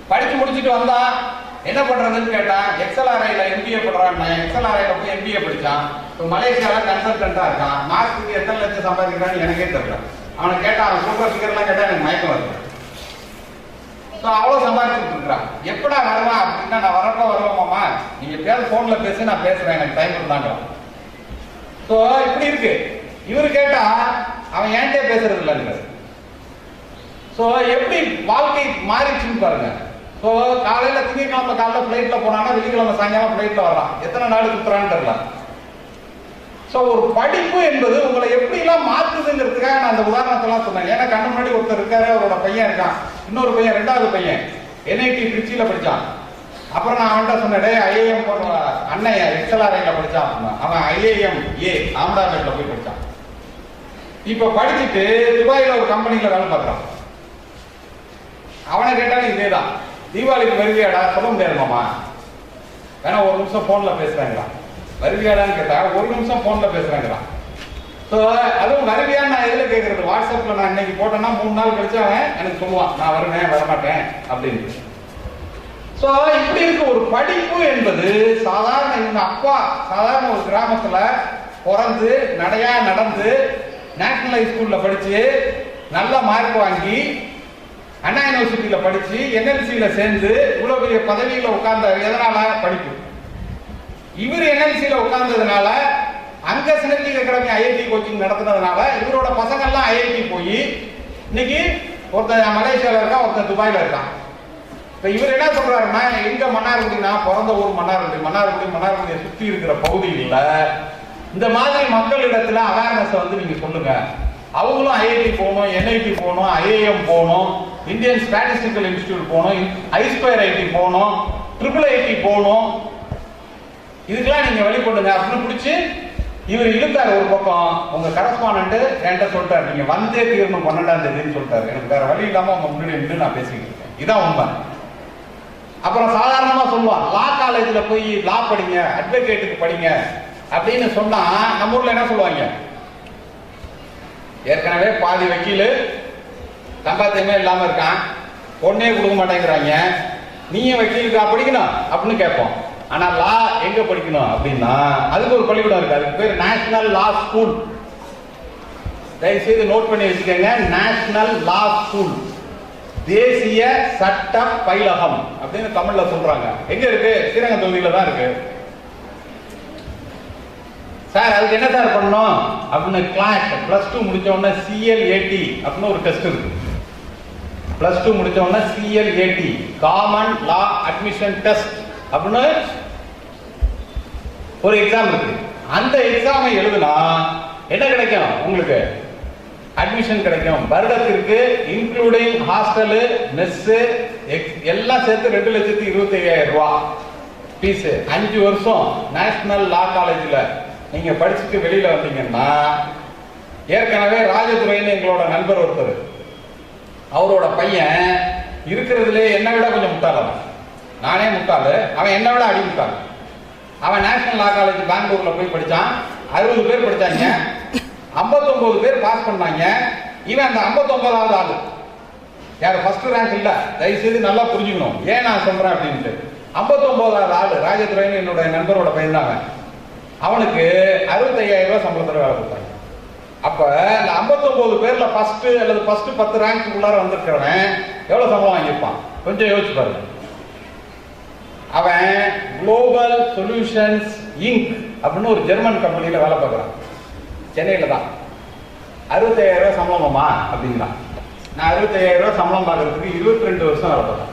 படிச்சு முடிச்சுட்டு வந்தா என்ன பண்றதுன்னு கேட்டான். XLRI-ல MBA பண்றான். XLRI-ல போய் MBA படிச்சான். இப்போ மலேசியால கன்சல்டன்டா இருக்கான். மாசத்துக்கு எத்தனை லட்சம் சம்பாதிக்கிறான்னு எனக்கே தெரியல. அவனை கேட்டா, அவன் சொல்ற ஃபிகர்லாம் கேட்டா எனக்கு மயக்கம் வருது. அவ்வளவு சம்பாதிச்சுட்டு இருக்கிறான். எப்படா வருவான் அப்படின்னா, நான் வரப்ப வருவோமாமா, நீங்க எப்பயாவது போன்ல பேசி நான் பேசுறேன், எனக்கு டைம் இருந்தாங்க. சோ இப்படி இருக்கு. இவரு கேட்டா அவன் ஏன்டே பேசுறது இல்லைங்க. சோ எப்படி வாழ்க்கை மாறிச்சுன்னு பாருங்க. சோ காலையில திங்கட்கிழமை காலைல பிளைட்ல போனானா வெள்ளிக்கிழமை சாயங்காலம் பிளைட்ல வரான். எத்தனை நாடு சுத்துறான்னு தெரியல. சோ ஒரு படிப்பு என்பது உங்களை எப்படி எல்லாம் மாற்றுதுங்கிறதுக்காக நான் அந்த உதாரணத்தெல்லாம் சொன்னேன். ஏன்னா கண்ணு முன்னாடி ஒருத்தர் இருக்காரு, அவரோட பையன் இருக்கான், இன்னொரு பையன் 2வது பையன் NIT திருச்சியில படிச்சான். அப்புறம் நான் அவன்கிட்ட சொன்னேன், IIM அண்ணன் XLRI-ல படிச்சான் அப்படின்னா. அவன் IIM அகமதாபாத்ல போய் படிச்சான். இப்ப படிச்சுட்டு துபாயில ஒரு கம்பெனில வேலை பார்க்கறான். அவனை கேட்டாலும் இதேதான், தீபாவளிக்கு வருவியாடா? சொல்ல முடியாது மாமா, வேணா ஒரு நிமிஷம் போன்ல பேசுறாங்களா. வருவியாடான்னு கேட்டா 1 நிமிஷம் போன்ல பேசுறாங்களா. ஸோ அதுவும் வருவியான்னு நான் எதுல கேட்கறது? வாட்ஸ்அப்ல நான் இன்னைக்கு போட்டேன்னா 3 நாள் கழிச்சு அவன் எனக்கு சொல்லுவான், நான் வருவேன் வரமாட்டேன் அப்படின்னு. ஸோ இப்படி இருக்கு. ஒரு படிப்பு என்பது சாதாரண, இவங்க அப்பா சாதாரண ஒரு கிராமத்துல பிறந்து நடையா நடந்து நேஷனல் ஹைஸ்கூல்ல படிச்சு நல்ல மார்க் வாங்கி அண்ணா யூனிவர்சிட்டியில படிச்சு NLC-ல சேர்ந்து இவ்வளவு பெரிய பதவியில உட்கார்ந்த. எதனால? படிப்பு. இவர் NLC-ல உட்கார்ந்ததுனால, அங்க சினர்ஜி அகாடமி IIT கோச்சிங் நடத்துனதுனால இவரோட பசங்க எல்லாம் IIT போய் இன்னைக்கு ஒருத்தன் மலேசியால இருக்கான், ஒருத்தன் துபாயில இருக்கான். இப்ப இவர் என்ன சொல்றாருன்னா, எங்க மன்னார்குடி, நான் பிறந்த ஊர் மன்னார்குடியை சுத்தி இருக்கிற பகுதிகளில் இந்த மாதிரி மக்களிடத்துல அவேர்னஸ் நீங்க சொல்லுங்க. அவங்களும் IIT போகணும், NIT போகணும், IIM போகணும், இந்தியன் ஸ்டாட்டிஸ்டிக்கல் இன்ஸ்டிடியூட் போகணும், I2IT போகணும், IIIT போகணும். இதுக்கெல்லாம் நீங்க வழி பண்ணுங்க அப்படின்னு பிடிச்சி இவர் இழுத்தாரு. ஒரு பக்கம் உங்க கரஸ்பாண்டன்ட் என்கிட்ட சொல்லிட்டாரு, நீங்க வந்தே தீரணும் 12ஆம் தேதின்னு சொல்லிட்டாரு. எனக்கு வேற வழி இல்லாம உங்க முன்னாடி நின்று நான் பேசிக்கிட்டு இருக்கேன். இதான் உண்மை. அப்புறம் சாதாரணமா சொல்லுவான், லா காலேஜ்ல போய் லா படிங்க, அட்வொகேட்டுக்கு படிங்க அப்படின்னு சொன்னா நம்ம ஊர்ல என்ன சொல்லுவாங்க, ஏற்கனவே பாதி வக்கீல் சம்பாத்தியமே இல்லாம இருக்கான், பொண்ணே கொடுக்க மாட்டேங்கிறாங்க, நீயும் வக்கீலுக்கா படிக்கணும் அப்படின்னு கேட்போம். ஆனா லா எங்க படிக்கணும் அப்படின்னா அதுக்கு ஒரு பள்ளிக்கூடம் இருக்கு, அதுக்கு பேர் நேஷனல் லா ஸ்கூல். தயவுசெய்து நோட் பண்ணி வச்சுக்கோங்க, நேஷனல் லா ஸ்கூல், தேசிய சட்ட பயிலகம் அப்படின்னு தமிழ்ல சொல்றாங்க. எங்க இருக்கு? ஸ்ரீரங்கம் தொகுதியில தான் இருக்கு. சார் அதுக்கு என்ன சார் பண்ணணும் அப்படின்னு கிளாஸ் +2 முடிச்ச உடனே CLAT அப்படின்னு ஒரு டெஸ்ட் இருக்கு. +2 முடிச்ச உடனே CLAT காமன் லா அட்மிஷன் டெஸ்ட் அப்படின்னு ஒரு எக்ஸாம் இருக்கு. அந்த எக்ஸாமை எழுதுனா என்ன கிடைக்கும்? உங்களுக்கு அட்மிஷன் கிடைக்கும். வருடத்திற்கு இன்க்ளூடிங் ஹாஸ்டல், மெஸ் எல்லாம் சேர்த்து 2,25,000 ரூபாய் ஃபீஸ். 5 வருஷம் நேஷனல் லா காலேஜ்ல நீங்க படிச்சுட்டு வெளியில வந்தீங்கன்னா, ஏற்கனவே ராஜதுரைன்னு எங்களோட நண்பர் ஒருத்தர், அவரோட பையன் இருக்கிறதுல என்னை விட கொஞ்சம் முட்டாள். நானே முட்டாள், அவன் என்னை விட அடி முட்டாள். அவன் நேஷனல் லா காலேஜ் பெங்களூர்ல போய் படிச்சான். 60 பேர் படிச்சாங்க, 59 பேர் பாஸ் பண்ணாங்க. இவன் அந்த 59வது ஆளு. யார் ஃபர்ஸ்ட் ரேங்க் இல்ல. தயவுசெய்து நல்லா புரிஞ்சுக்கணும் ஏன் நான் சொல்றேன் அப்படின்ட்டு. 59வது ஆளு ராஜதுரைன்னு என்னோட நண்பரோட பையன் தான். அவனுக்கு 65,000 ரூபாய் சம்பளத்துல வேலை கொடுத்தாங்க. அப்ப இந்த 59 பேர்ல ஃபர்ஸ்ட் அல்லது ஃபர்ஸ்ட் 10 ரேங்க் உள்ளார வந்திருக்கிறவன் எவ்வளவு சம்பளம் வாங்கியிருப்பான் கொஞ்சம் யோசிச்சு பாருங்க. அவன் குளோபல் சொல்யூஷன்ஸ் இங்க் அப்படின்னு ஒரு ஜெர்மன் கம்பெனியில வேலை பார்க்கறான், சென்னையில தான். 65,000 ரூபாய் சம்பளமாமா அப்படின்னா, நான் 65,000 ரூபாய் சம்பளம் பார்க்கறதுக்கு 22 வருஷம் வேலை பார்த்தேன்.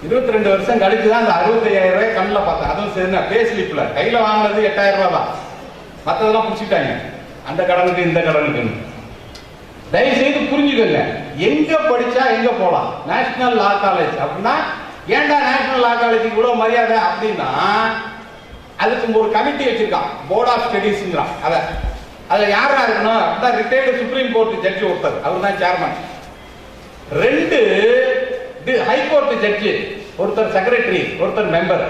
22 வருஷம் கழிச்சு தான் அந்த 65,000 ரூபாய் கண்ணில் பார்த்தேன். அதுவும் சரி, பே ஸ்லிப்ல கையில வாங்கினது 8,000 ரூபாய் தான். மற்றதெல்லாம் பிடிச்சிட்டாங்க, அந்த கடனுக்கு இந்த கடனுக்குன்னு. தயவு செய்து புரிஞ்சுக்கோங்க, எங்க படிச்சா எங்க போலாம். நேஷனல் லா காலேஜ் அப்படின்னா ஏன்டா நேஷனல் லா காலேஜுக்கு இவ்வளவு மரியாதை அப்படின்னா, அதுக்கு ஒரு கமிட்டி வச்சிருக்கான், போர்ட் ஆஃப் ஸ்டடீஸ்ங்கிறான். அதுல யாரா இருக்கணும் அப்படின்னா ரிட்டையர்டு சுப்ரீம் கோர்ட் ஜட்ஜி ஒருத்தர், அவர் தான் சேர்மன். 2 ஹைகோர்ட் ஜட்ஜி, ஒருத்தர் செக்ரட்டரி, ஒருத்தர் மெம்பர்.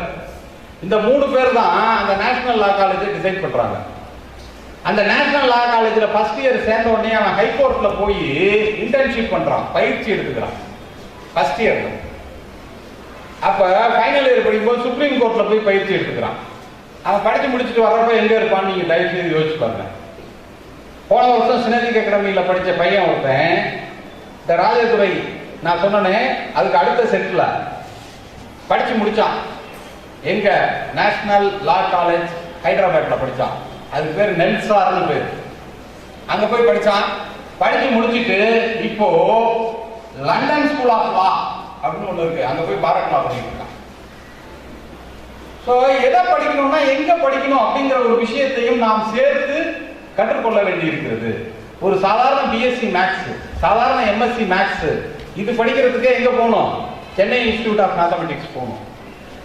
இந்த 3 பேர் தான் அந்த நேஷனல் லா காலேஜை டிசைட் பண்றாங்க. அந்த நேஷனல் லா காலேஜ்ல ஃபர்ஸ்ட் இயர் சேர்ந்த உடனே அவன் ஹைகோர்ட்ல போய் இன்டர்ன்ஷிப் பண்றான், பயிற்சி எடுத்துக்கிறான் ஃபர்ஸ்ட் இயர்ல. அப்ப ஃபைனல் இயர் படிக்கும்போது சுப்ரீம் கோர்ட்ல போய் பயிற்சி எடுத்துக்கிறான். அவன் படிச்சு முடிச்சுட்டு வர்றப்ப எங்க இருப்பான்னு நீங்க தயவு செய்து யோசிச்சு பாருங்க. போன வருஷம் சினதிக் அகாடமியில படிச்ச பையன் ஒருத்தன், இந்த ராஜதுரை நான் சொன்னேன், அதுக்கு அடுத்த செட்ல படிச்சு முடிச்சான். எங்க? நேஷனல் லா காலேஜ் ஹைதராபாத்ல படிச்சான். அதுக்கு பேர் நெல்சார்னு பேர். அங்க போய் படிச்சான். படிச்சு முடிச்சிட்டு இப்போ லண்டன் ஸ்கூல் ஆஃப் லா அப்படின்னு ஒண்ணு இருக்கு, அங்க போய் பாரத் லா பண்ணிட்டு இருக்கான். சோ எதை படிக்கணும்னா எங்க படிக்கணும் அப்படிங்கிற ஒரு விஷயத்தையும் நாம் சேர்த்து கற்றுக்கொள்ள வேண்டி இருக்கிறது. ஒரு சாதாரண பிஎஸ்சி மேக்ஸ், சாதாரண எம்எஸ்சி மேக்ஸ் இது படிக்கிறதுக்கு எங்க போகணும்? சென்னை இன்ஸ்டிடியூட் ஆஃப் மேத்தமெட்டிக்ஸ் போகணும்.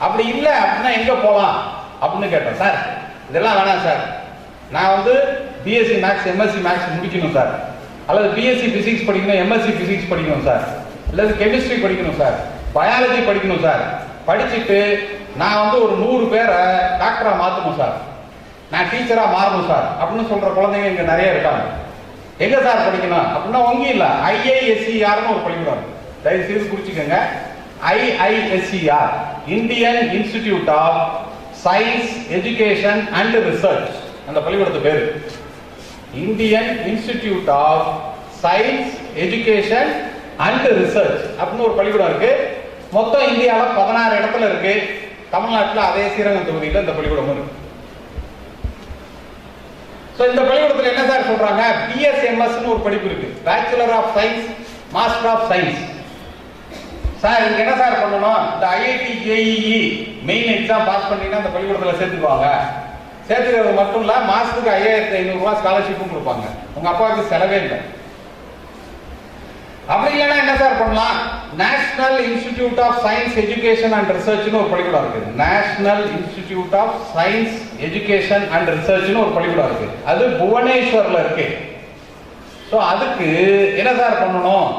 அப்படி இல்லை அப்படின்னா எங்க போகலாம் அப்படின்னு கேட்டேன். சார் இதெல்லாம் வேணாம் சார், நான் பிஎஸ்சி மேக்ஸ் எம்எஸ்சி மேக்ஸ் முடிக்கணும் சார், அல்லது பிஎஸ்சி பிசிக்ஸ் படிக்கணும், எம்எஸ்சி பிசிக்ஸ் படிக்கணும் சார், அல்லது கெமிஸ்ட்ரி படிக்கணும் சார், பயாலஜி படிக்கணும் சார், படிச்சுட்டு நான் ஒரு 100 பேரை டாக்டரா மாற்றணும் சார், நான் டீச்சரா மாறணும் சார் அப்படின்னு சொல்ற குழந்தைங்க இங்க நிறைய இருக்காங்க. எங்க சார் படிக்கணும் அப்படின்னா ஒங்கி இல்ல, IISERன்னு ஒரு பள்ளிக்கூடம், தயவு செய்து குறிச்சுக்கோங்க. IISER, Indian institute of science education and research. அந்த பள்ளிக்கூடத்து பேரு Indian institute of science education and research அப்படின்னு ஒரு பள்ளிக்கூடம் இருக்கு. மொத்தம் இந்தியாவில் 16 இடத்துல இருக்கு. தமிழ்நாட்டில் அதே ஸ்ரீரங்கம் தொகுதியில் இந்த பள்ளிக்கூடமும் இருக்கு. இந்த பள்ளிக்கூடத்தில் என்ன சார் சொல்றாங்க? BSMS ஒரு படிப்பு இருக்கு, bachelor of science master of science. Sir இங்க என்ன சார் பண்ணணும்? இந்த IIT JEE main exam pass பண்ணீங்கன்னா அந்த பள்ளிக்கூடத்தில் சேர்த்துக்குவாங்க. சேர்த்துக்கிறது மட்டும் இல்ல, மாசத்துக்கு 5,500 ரூபாய் ஸ்காலர்ஷிப்பும் கொடுப்பாங்க. உங்க அப்பாவுக்கு செலவே இல்லை. அப்படி இல்லைன்னா என்ன சார் பண்ணலாம்? National Institute of science education and ரிசர்ச்னு ஒரு பள்ளிக்கூடம் இருக்கு. National Institute of science education and ரிசர்ச்னு ஒரு பள்ளிக்கூடம் இருக்கு. அது புவனேஸ்வர்ல இருக்கு. ஸோ அதுக்கு என்ன சார் பண்ணணும்?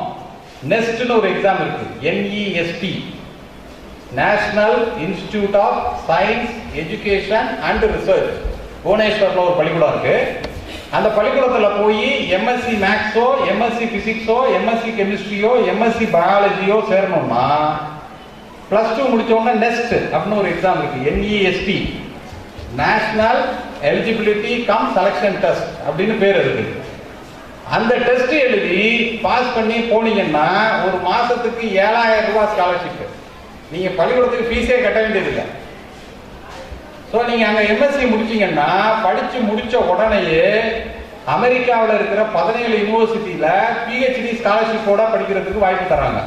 நெஸ்ட்னு ஒரு எக்ஸாம் இருக்கு. NEST, National Institute of science education and Research, புவனேஸ்வர்ல ஒரு பள்ளிக்கூடம் இருக்கு. அந்த பள்ளிக்கூடத்துல போய் MSc மேக்ஸோ, MSc பிசிக்ஸோ, MSc கெமிஸ்ட்ரியோ, MSc பயாலஜியோ சேரணும்னா +2 முடிச்ச உடனே நெஸ்ட் அப்படின்னு ஒரு எக்ஸாம் இருக்கு. NEST, national eligibility come selection test அப்படின்னு பேர் இருக்கு. அந்த டெஸ்ட் எழுதி பாஸ் பண்ணி போனீங்கன்னா ஒரு மாசத்துக்கு 7000 ரூபாய் ஸ்காலர்ஷிப். நீங்க பள்ளிக்கூடத்துக்கு ஃபீஸே கட்ட வேண்டியதில்லை. ஸோ நீங்க அங்க MSc முடிச்சீங்கன்னா படிச்சு முடிச்ச உடனேயே அமெரிக்காவில் இருக்கிற 17 யூனிவர்சிட்டியில PhD ஸ்காலர்ஷிப்போட படிக்கிறதுக்கு வாய்ப்பு தராங்க.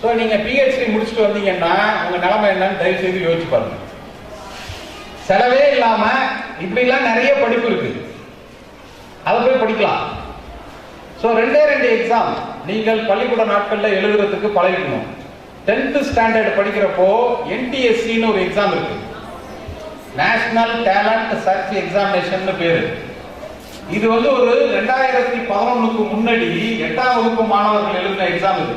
ஸோ நீங்க PhD முடிச்சுட்டு வந்தீங்கன்னா உங்க நிலைமை என்னன்னு தயவு செய்து யோசிச்சு பாருங்க. செலவே இல்லாம இப்படிலாம் நிறைய படிப்பு இருக்கு, அதை போய் படிக்கலாம். ஸோ 2 எக்ஸாம் நீங்கள் பள்ளிக்கூட நாட்கள்ல எழுதுறதுக்கு பழகிக்கணும். 10th ஸ்டாண்டர்ட் படிக்கிறப்போ NTSCன்னு ஒரு எக்ஸாம் இருக்கு. நேஷனல் டேலண்ட் சர்ச் எக்ஸாமினேஷன் பேரு. இது வந்து ஒரு 2011க்கு முன்னாடி 8ஆம் வகுப்பு மாணவர்கள் எழுதின எக்ஸாம். இது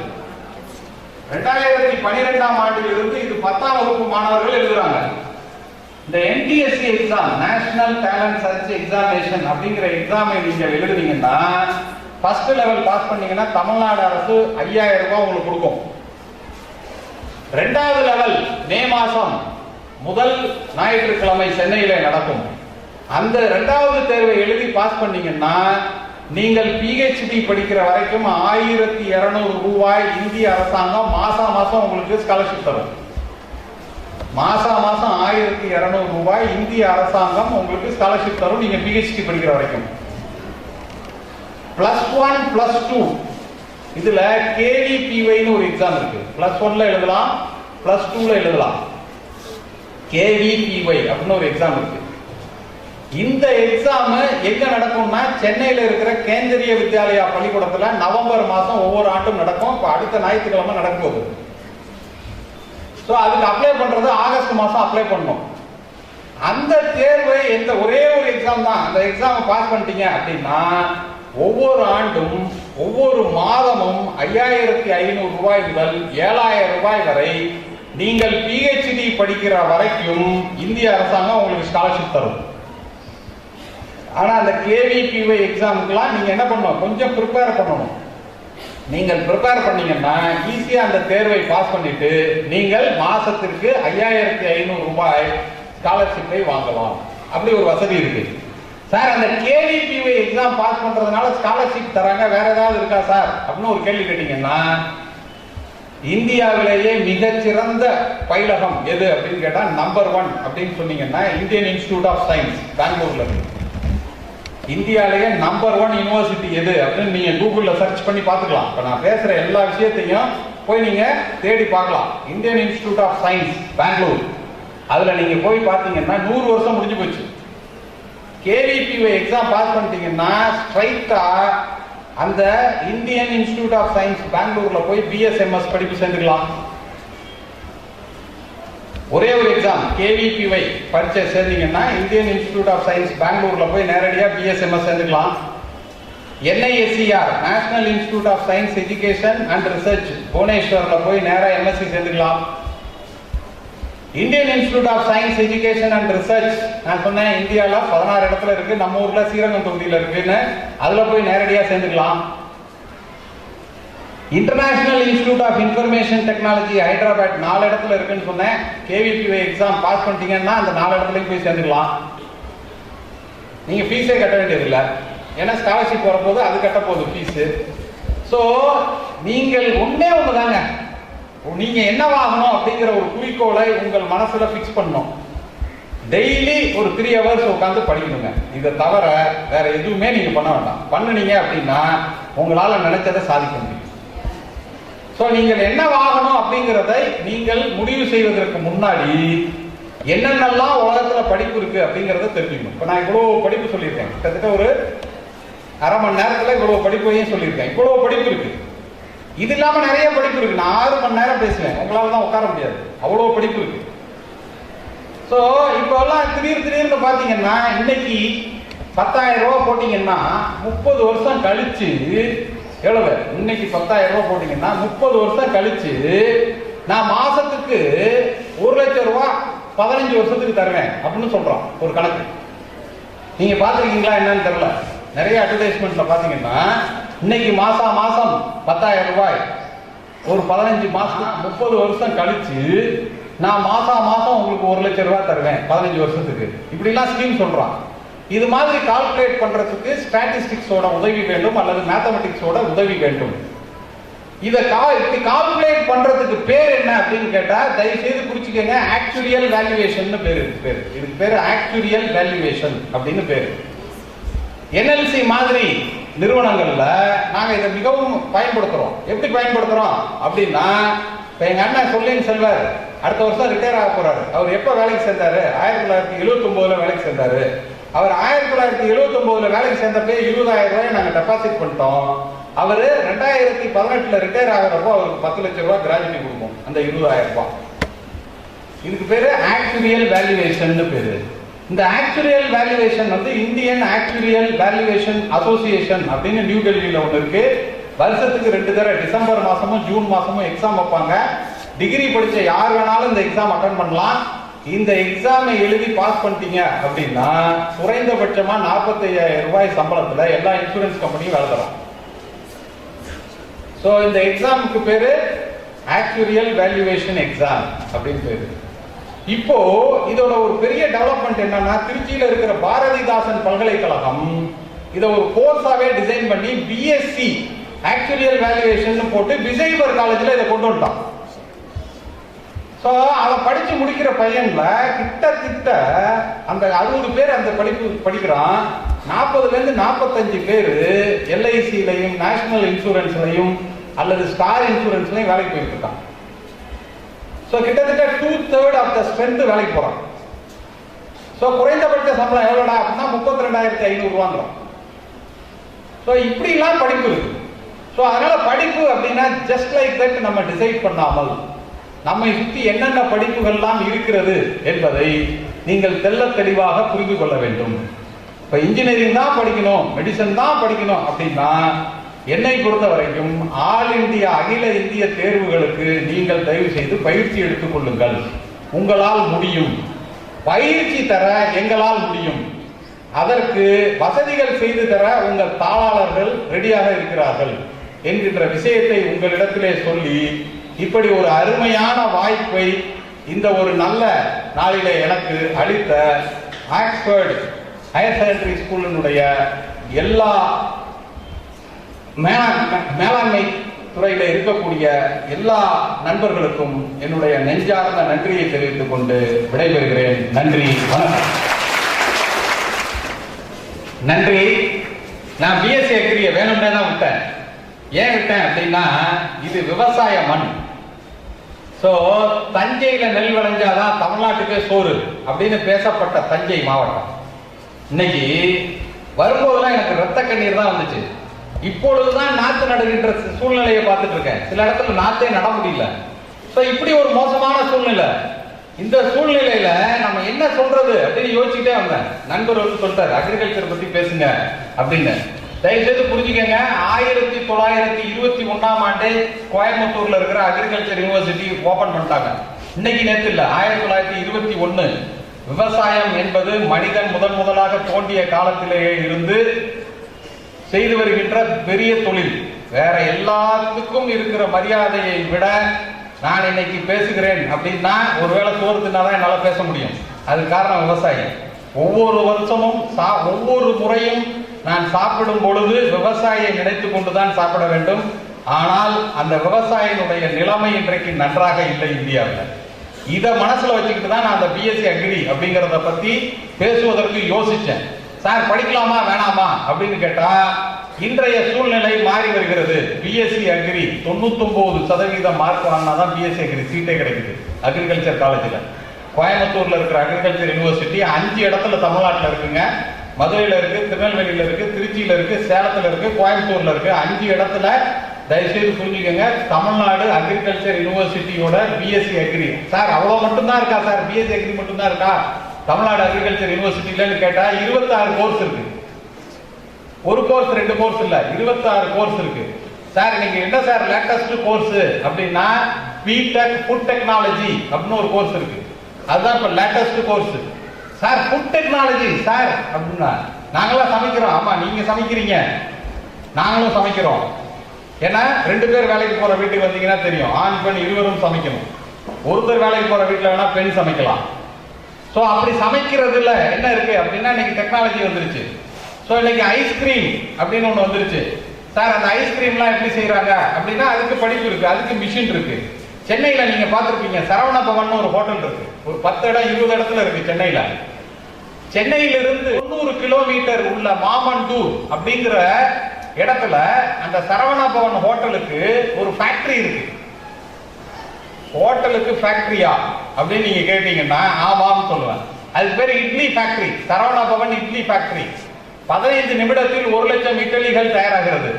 2012ஆம் ஆண்டில் இருந்து இது 10ஆம் வகுப்பு மாணவர்கள் எழுதுறாங்க. இந்த NTSC exam, national talent search examination அப்படிங்கிற எக்ஸாமை நீங்க எழுதுனீங்கன்னா ஃபர்ஸ்ட் லெவல் பாஸ் பண்ணீங்கன்னா தமிழ்நாடு அரசு 5000 ரூபாய் உங்களுக்கு கொடுக்கும். 2வது லெவல் மே மாசம் முதல் ஞாயிற்றுக்கிழமை சென்னையில நடக்கும். அந்த 2வது தேர்வை எழுதி பாஸ் பண்ணீங்கன்னா நீங்கள் PhD படிக்கிற வரைக்கும் 1200 ரூபாய் இந்திய அரசாங்கம் மாசம் உங்களுக்கு ஸ்காலர்ஷிப் தரும். மாசம் 1200 ரூபாய் இந்திய அரசாங்கம் உங்களுக்கு ஸ்காலர்ஷிப் தரும் நீங்க PhD படிக்கிற வரைக்கும். +1 +2 இதுல KVPYன்னு ஒரு எக்ஸாம் இருக்கு. +1ல எழுதலாம், +2ல எழுதலாம். KVPY அப்படின்னு ஒரு எக்ஸாம் இருக்கு. இந்த எக்ஸாம் எங்க நடக்கும்னா சென்னையில இருக்கிற கேந்திரிய வித்யாலயா பள்ளிக்கூடத்துல நவம்பர் மாசம் ஒவ்வொரு ஆண்டும் நடக்கும். இப்ப அடுத்த ஞாயிற்றுக்கிழமை நடக்கும் போது. ஸோ அதுக்கு அப்ளை பண்றது ஆகஸ்ட் மாசம் அப்ளை பண்ணணும். அந்த தேர்வை எந்த ஒரே ஒரு எக்ஸாம் தான். அந்த எக்ஸாம் பாஸ் பண்ணிட்டீங்க அப்படின்னா ஒவ்வொரு ஆண்டும் ஒவ்வொரு மாதமும் 5500 ரூபாய் முதல் 7000 ரூபாய் வரை நீங்கள் PhD படிக்கிற வரைக்கும் இந்திய அரசாங்கம் உங்களுக்கு ஸ்காலர்ஷிப் தரும். ஆனா அந்த KVPY எக்ஸாமுக்குலாம் நீங்க என்ன பண்ணணும்? கொஞ்சம் ப்ரிப்பேர் பண்ணணும். நீங்கள் ப்ரிப்பேர் பண்ணீங்கன்னா ஈஸியா அந்த தேர்வை பாஸ் பண்ணிட்டு நீங்கள் மாசத்திற்கு 5500 ரூபாய் ஸ்காலர்ஷிப்பை வாங்கலாம். அப்படி ஒரு வசதி இருக்கு. சார் அந்த KVPY எக்ஸாம் பாஸ் பண்றதுனால ஸ்காலர்ஷிப் தராங்க, வேற ஏதாவது இருக்கா சார் அப்படின்னு ஒரு கேள்வி கேட்டீங்கன்னா இந்தியாவிலேயே மிகச்சிறந்த பயிலகம் எது அப்படின்னு கேட்டா நம்பர் 1 அப்படின்னு சொன்னீங்கன்னா இந்தியன் இன்ஸ்டிடியூட் ஆஃப் சயின்ஸ் பெங்களூர்ல இருக்கு. இந்தியாவிலேயே நம்பர் 1 யூனிவர்சிட்டி எது அப்படின்னு நீங்க கூகுள்ல சர்ச் பண்ணி பார்த்துக்கலாம். இப்ப நான் பேசுற எல்லா விஷயத்தையும் போய் நீங்க தேடி பார்க்கலாம். Indian institute of science Bangalore, அதுல நீங்க போய் பார்த்தீங்கன்னா 100 வருஷம் முடிஞ்சு போச்சு. KVPY எக்ஸாம் பாஸ் பண்ணிட்டீங்கன்னா ஸ்ட்ரைட்டா அந்த இந்தியன் இன்ஸ்டிடியூட் ஆஃப் சயின்ஸ் பெங்களூர்ல போய் BSMS படிப்பு சேர்ந்துக்கலாம். ஒரே ஒரு எக்ஸாம் KVPY படிச்ச சேர்ந்தீங்கன்னா இந்தியன் இன்ஸ்டிடியூட் ஆஃப் சயின்ஸ் பெங்களூர்ல போய் நேரடியா BSMS சேர்ந்துக்கலாம். NISER National Institute of science education and Research புவனேஸ்வர்ல போய் நேரா MSc சேர்ந்துக்கலாம். Indian institute of science education and Research நான் சொன்னேன் இந்தியாவில் 16 இடத்துல இருக்கு. நம்ம ஊர்ல ஸ்ரீரங்கம் தொகுதியில் இருக்குன்னு அதுல போய் நேரடியா சேர்ந்துக்கலாம். International institute of information Technology Hyderabad 4 இடத்துல இருக்குன்னு சொன்னேன். KVPY எக்ஸாம் பாஸ் பண்ணிட்டீங்கன்னா அந்த 4 இடத்துலயும் போய் சேர்ந்துக்கலாம். நீங்க ஃபீஸே கட்ட வேண்டியதில்லை. ஏன்னா ஸ்காலர்ஷிப் வரப்போது அது கட்ட போகுது ஃபீஸ். ஸோ நீங்கள் ஒன்னே ஒண்ணுதாங்க, நீங்க என்னவாகணும் அப்படிங்கிற ஒரு குறிக்கோளை உங்கள் மனசுல பிக்ஸ் பண்ணணும். டெய்லி ஒரு 3 hours உட்காந்து படிக்கணுங்க. இதை தவிர வேற எதுவுமே நீங்க பண்ண வேண்டாம். பண்ணுனீங்க அப்படின்னா உங்களால நினைச்சதை சாதிக்க முடியும். ஸோ நீங்கள் என்னவாகணும் அப்படிங்கிறதை நீங்கள் முடிவு செய்வதற்கு முன்னாடி என்னென்னலாம் உலகத்துல படிப்பு இருக்கு அப்படிங்கிறத தெரிஞ்சுக்கணும். இப்போ நான் இவ்வளோ படிப்பு சொல்லியிருக்கேன். கிட்டத்தட்ட ஒரு அரை மணி நேரத்துல இவ்வளவு படிப்பையும் சொல்லியிருக்கேன். இவ்வளவு படிப்பு இருக்கு. இது இல்லாம நிறைய படிப்பு இருக்கு. நான் 6 மணி நேரம் பேசுவேன், உங்களால தான் உட்கார முடியாது, அவ்வளவு படிப்பு இருக்கு. சோ இப்ப எல்லாம் திடீர்னு பாத்தீங்கன்னா இன்னைக்கு 10,000 ரூபாய் போட்டீங்கன்னா 30 வருஷம் கழிச்சு எவ்வளவு? இன்னைக்கு 10,000 ரூபாய் போட்டீங்கன்னா 30 வருஷம் கழிச்சு நான் மாசத்துக்கு 1 லட்சம் ரூபாய் 15 வருஷத்துக்கு தருவேன் அப்படின்னு சொல்றோம் ஒரு கணக்கு. நீங்க பாத்துருக்கீங்களா என்னன்னு தெரியல. நிறைய அட்வர்டைஸ்மெண்ட்ல பாத்தீங்கன்னா இன்னைக்கு மாசம் 10,000 ரூபாய், ஒரு 15 மாசம் 30 வருஷம் கழிச்சு நான் மாசம் உங்களுக்கு 1 லட்சம் ரூபாய் தருவேன் 15 வருஷத்துக்கு, இப்படி எல்லாம் ஸ்கீம் சொல்றான். இது மாதிரி கால்குலேட் பண்றதுக்கு ஸ்டாட்டிஸ்டிக்ஸோட உதவி வேண்டும் அல்லது மேத்தமெட்டிக்ஸோட உதவி வேண்டும். இதை கால்குலேட் பண்றதுக்கு பேர் என்ன அப்படின்னு கேட்டா தயவு செய்து குறிச்சுக்கங்க, ஆக்சுரியல் வேல்யூவேஷன் பேரு. இதுக்கு பேரு ஆக்சுரியல் வேல்யூவேஷன் அப்படின்னு பேரு. என்எல்சி மாதிரி நிறுவனங்கள்ல நாங்க இதை மிகவும் பயன்படுத்துறோம். எப்படி பயன்படுத்துறோம் அப்படின்னா, எங்க அண்ணன் சொல்லின் செல்வர் அடுத்த வருஷம் ரிட்டையர் ஆக போறாரு. அவர் எப்ப வேலைக்கு சேர்ந்தாரு? 1979 வேலைக்கு சேர்ந்தாரு. அவர் 1979 வேலைக்கு சேர்ந்தப்பே 20,000 ரூபாய் நாங்க டெபாசிட் பண்ணிட்டோம். அவரு 2018 ரிட்டையர் ஆகிறப்போ அவருக்கு 10 லட்சம் ரூபாய் கிராஜுவிட்டி கொடுப்போம், அந்த 20,000 ரூபாய். இதுக்கு பேரு ஆக்சுரியல் வேல்யூவேஷன் பேரு. இந்த actuarial valuation Indian actuarial valuation association அப்படின்னு நியூ டெல்லியில ஒன்று இருக்கு. வருஷத்துக்கு 2 தடவை டிசம்பர் மாசமும் ஜூன் மாசமும் எக்ஸாம் வைப்பாங்க. டிகிரி படிச்ச யார் வேணாலும் இந்த எக்ஸாம் அட்டன் பண்ணலாம். இந்த எக்ஸாமை எழுதி பாஸ் பண்ணிட்டீங்க அப்படின்னா குறைந்தபட்சமா 45,000 ரூபாய் சம்பளத்துல எல்லா இன்சூரன்ஸ் கம்பெனியும் வேலை தரும். சோ இந்த எக்ஸாமுக்கு பேரு ஆக்சுரியல் வேல்யூவேஷன் எக்ஸாம் அப்படின்னு பேரு. இப்போ இதோட ஒரு பெரிய டெவலப்மெண்ட் என்னன்னா, திருச்சியில இருக்கிற பாரதிதாசன் பல்கலைக்கழகம் இத ஒரு கோர்ஸாவே டிசைன் பண்ணி பிஎஸ்சி ஆக்சுரியல் வேல்யூவேஷன் போட்டு விஜயவர் காலேஜ்ல இதை கொண்டு வந்துட்டான். சோ அதை படிச்சு முடிக்கிற பையன்ல கிட்டத்தட்ட அந்த 60 பேர் அந்த படிப்பு படிக்கிறான். 40ல இருந்து 45 பேர் எல்ஐசிலையும் நேஷனல் இன்சூரன்ஸ்லையும் அல்லது ஸ்டார் இன்சூரன்ஸ்லையும் வேலைக்கு போயிட்டு இருக்கான். சோ கிட்டத்தட்ட 2/3 ஆஃப் த ஸ்ட்ரென்த் வேலைக்கு போறான். சோ குறைந்தபட்ச சம்பளம் எவ்வளோடா அப்படின்னா 32,500 ரூபாய். சோ இப்படி எல்லாம் படிப்பு இருக்கு. சோ அதனால படிப்பு அப்படின்னா ஜஸ்ட் லைக் தட் நம்ம டிசைட் பண்ணாமல் நம்மை சுற்றி என்னென்ன படிப்புகள்லாம் இருக்கிறது என்பதை நீங்கள் தெள்ள தெளிவாக புரிந்து கொள்ள வேண்டும். இப்ப இன்ஜினியரிங் தான் படிக்கணும், மெடிசன் தான் படிக்கணும் அப்படின்னா என்னை பொறுத்த வரைக்கும் ஆல் இந்தியா அகில இந்திய தேர்வுகளுக்கு நீங்கள் தயவு செய்து பயிற்சி எடுத்துக் கொள்ளுங்கள். உங்களால் முடியும். பயிற்சி தர எங்களால் முடியும். அதற்கு வசதிகள் செய்து தர உங்கள் தாளாளர்கள் ரெடியாக இருக்கிறார்கள் என்கின்ற விஷயத்தை உங்களிடத்திலே சொல்லி, இப்படி ஒரு அருமையான வாய்ப்பை இந்த ஒரு நல்ல நாளிலே எனக்கு அளித்த ஆக்ஸ்போர்ட் ஹையர் செகண்டரி ஸ்கூலினுடைய எல்லா மேலாண்மை துறையில இருக்கக்கூடிய எல்லா நண்பர்களுக்கும் என்னுடைய நெஞ்சார்ந்த நன்றியை தெரிவித்துக் கொண்டு விடைபெறுகிறேன். நன்றி, வணக்கம். நன்றி. நான் பிஎஸ்சி அக்ரியை வேணும்னே தான் விட்டேன். ஏன் விட்டேன் அப்படின்னா இது விவசாய மண். சோ தஞ்சையில நெல் விளைஞ்சாதான் தமிழ்நாட்டுக்கே சோறு அப்படின்னு பேசப்பட்ட தஞ்சை மாவட்டம் இன்னைக்கு வரும்போதெல்லாம் எனக்கு ரத்த கண்ணீர் தான் வந்துச்சு. இப்பொழுதுதான் நாத்து நடுகின்ற சூழ்நிலையை பார்த்துட்டு இருக்கேன். சில இடத்துல நாத்தே நட முடியல. சோ இப்படி ஒரு மோசமான சூழ்நிலை. இந்த சூழ்நிலையில நம்ம என்ன சொல்றது அப்படின்னு யோசிச்சுட்டே வந்தேன். நண்பர் சொல்றாரு அக்ரிகல்ச்சர் பத்தி பேசுங்க அப்படின்னு. தயவுசெய்து புரிஞ்சுக்கங்க, 1921ஆம் ஆண்டு கோயம்புத்தூர்ல இருக்கிற அக்ரிகல்ச்சர் யூனிவர்சிட்டி ஓபன் பண்ணிட்டாங்க. இன்னைக்கு நேற்று இல்ல, 1921. விவசாயம் என்பது மனிதன் முதலாக தோண்டிய காலத்திலேயே இருந்து செய்து வருகின்ற பெரிய தொழில். வேற எல்லாத்துக்கும் இருக்கிற மரியாதையை விட நான் இன்னைக்கு பேசுகிறேன் அப்படின்னா ஒருவேளை சோறு தின்னாதான் என்னால பேச முடியும். அது காரணம் விவசாயம். ஒவ்வொரு வருஷமும் ஒவ்வொரு முறையும் நான் சாப்பிடும் பொழுது விவசாயியை நினைத்து கொண்டுதான் சாப்பிட வேண்டும். ஆனால் அந்த விவசாயினுடைய நிலைமை இன்றைக்கு நன்றாக இல்லை இந்தியாவில். இதை மனசுல வச்சுக்கிட்டு தான் நான் அந்த பிஎஸ்சி அக்ரி அப்படிங்கிறத பத்தி பேசுவதற்கு யோசிச்சேன். சார் படிக்கலாமா வேணாமா அப்படின்னு கேட்டா இன்றைய சூழ்நிலை மாறி வருகிறது. பிஎஸ்சி அக்ரி 99% மார்க் வாங்கினாதான் பிஎஸ்சி அக்ரி சீட்டே கிடைக்குது அக்ரிகல்ச்சர் காலேஜில். கோயம்புத்தூர்ல இருக்கிற அக்ரிகல்ச்சர் யூனிவர்சிட்டி 5 இடத்துல தமிழ்நாட்டில் இருக்குங்க. மதுரையில் இருக்கு, திருநெல்வேலியில் இருக்கு, திருச்சியில் இருக்கு, சேலத்தில் இருக்கு, கோயம்புத்தூர்ல இருக்கு. 5 இடத்துல தயவுசெய்து புரிஞ்சுக்கோங்க. தமிழ்நாடு அக்ரிகல்ச்சர் யூனிவர்சிட்டியோட பிஎஸ்சி அக்ரி. சார் அவ்வளோ மட்டும்தான் இருக்கா சார்? பிஎஸ்சி அக்ரி மட்டும்தான் இருக்கா தமிழ்நாடு அக்ரிகல்ச்சர் யூனிவர்சிட்டியிலன்னு கேட்டா 26 கோர்ஸ் இருக்கு. ஒரு கோர்ஸ் 2 கோர்ஸ் இல்ல, 26 கோர்ஸ் இருக்கு. சார் நீங்க என்ன சார் லேட்டஸ்ட் கோர்ஸ் அப்படின்னா பிடெக் ஃபுட் டெக்னாலஜி அப்படின்னு ஒரு கோர்ஸ் இருக்கு. அதுதான் இப்ப latest course. Sir food technology sir அப்படின்னா நாங்களாம் சமைக்கிறோம். ஆமா நீங்க சமைக்கிறீங்க, நாங்களும் சமைக்கிறோம். ஏன்னா 2 பேர் வேலைக்கு போற வீட்டுக்கு வந்தீங்கன்னா தெரியும், ஆண் பெண் இருவரும் சமைக்கணும். ஒருத்தர் வேலைக்கு போற வீட்டுல வேணா பெண் சமைக்கலாம். ஸோ அப்படி சமைக்கிறதுல என்ன இருக்கு அப்படின்னா இன்னைக்கு டெக்னாலஜி வந்துருச்சு. ஸோ இன்னைக்கு ஐஸ்கிரீம் அப்படின்னு ஒன்று வந்துருச்சு. சார் அந்த ஐஸ்கிரீம்லாம் எப்படி செய்யறாங்க அப்படின்னா அதுக்கு படிப்பு இருக்கு, அதுக்கு மிஷின் இருக்கு. சென்னையில நீங்க பார்த்துருப்பீங்க, சரவண பவன் ஒரு ஹோட்டல் இருக்கு. ஒரு 10 இடம் 20 இடத்துல இருக்கு சென்னையில. சென்னையிலிருந்து 90 கிலோமீட்டர் உள்ள மாமண்டூர் அப்படிங்கிற இடத்துல அந்த சரவண பவன் ஹோட்டலுக்கு ஒரு ஃபேக்டரி இருக்கு. ஹோட்டலுக்கு ஃபேக்டரியா அப்படின்னு நீங்க கேட்டீங்கன்னா ஆமான்னு சொல்லுவேன். அதுக்கு பேர் இட்லி ஃபேக்டரி, சரவண பவன் இட்லி ஃபேக்டரி. 15 நிமிடத்தில் 1 லட்சம் இட்லிகள் தயாராகிறது.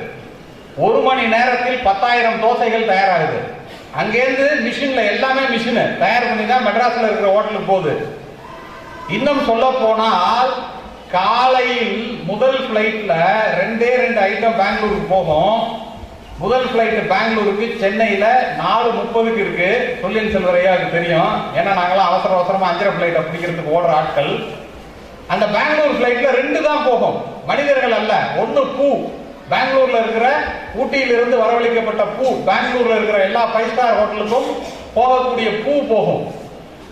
1 மணி நேரத்தில் 10,000 தோசைகள் தயாராகுது. அங்கேருந்து மிஷின்ல எல்லாமே மிஷின் தயார் பண்ணி தான் மெட்ராஸ்ல இருக்கிற ஹோட்டலுக்கு போகுது. இன்னும் சொல்ல போனால் காலையில் முதல் பிளைட்ல 2 ஐட்டம் பெங்களூருக்கு போகும். முதல் பிளைட் பெங்களூருக்கு சென்னையில 4:30 இருக்கு. சொல்லின் செல்வரையாவுக்கு தெரியும், ஏன்னா நாங்களாம் அவசர அவசரமா 5:30 பிளைட் அப்படிங்கிறதுக்கு ஓடுற ஆட்கள். அந்த பெங்களூர் பிளைட்ல 2 தான் போகும், மனிதர்கள் அல்ல. ஒன்னு பூ, பெங்களூர்ல இருக்கிற ஊட்டியிலிருந்து வரவழைக்கப்பட்ட பூ, பெங்களூர்ல இருக்கிற எல்லா 5 ஸ்டார் ஹோட்டலுக்கும் போகக்கூடிய பூ போகும்.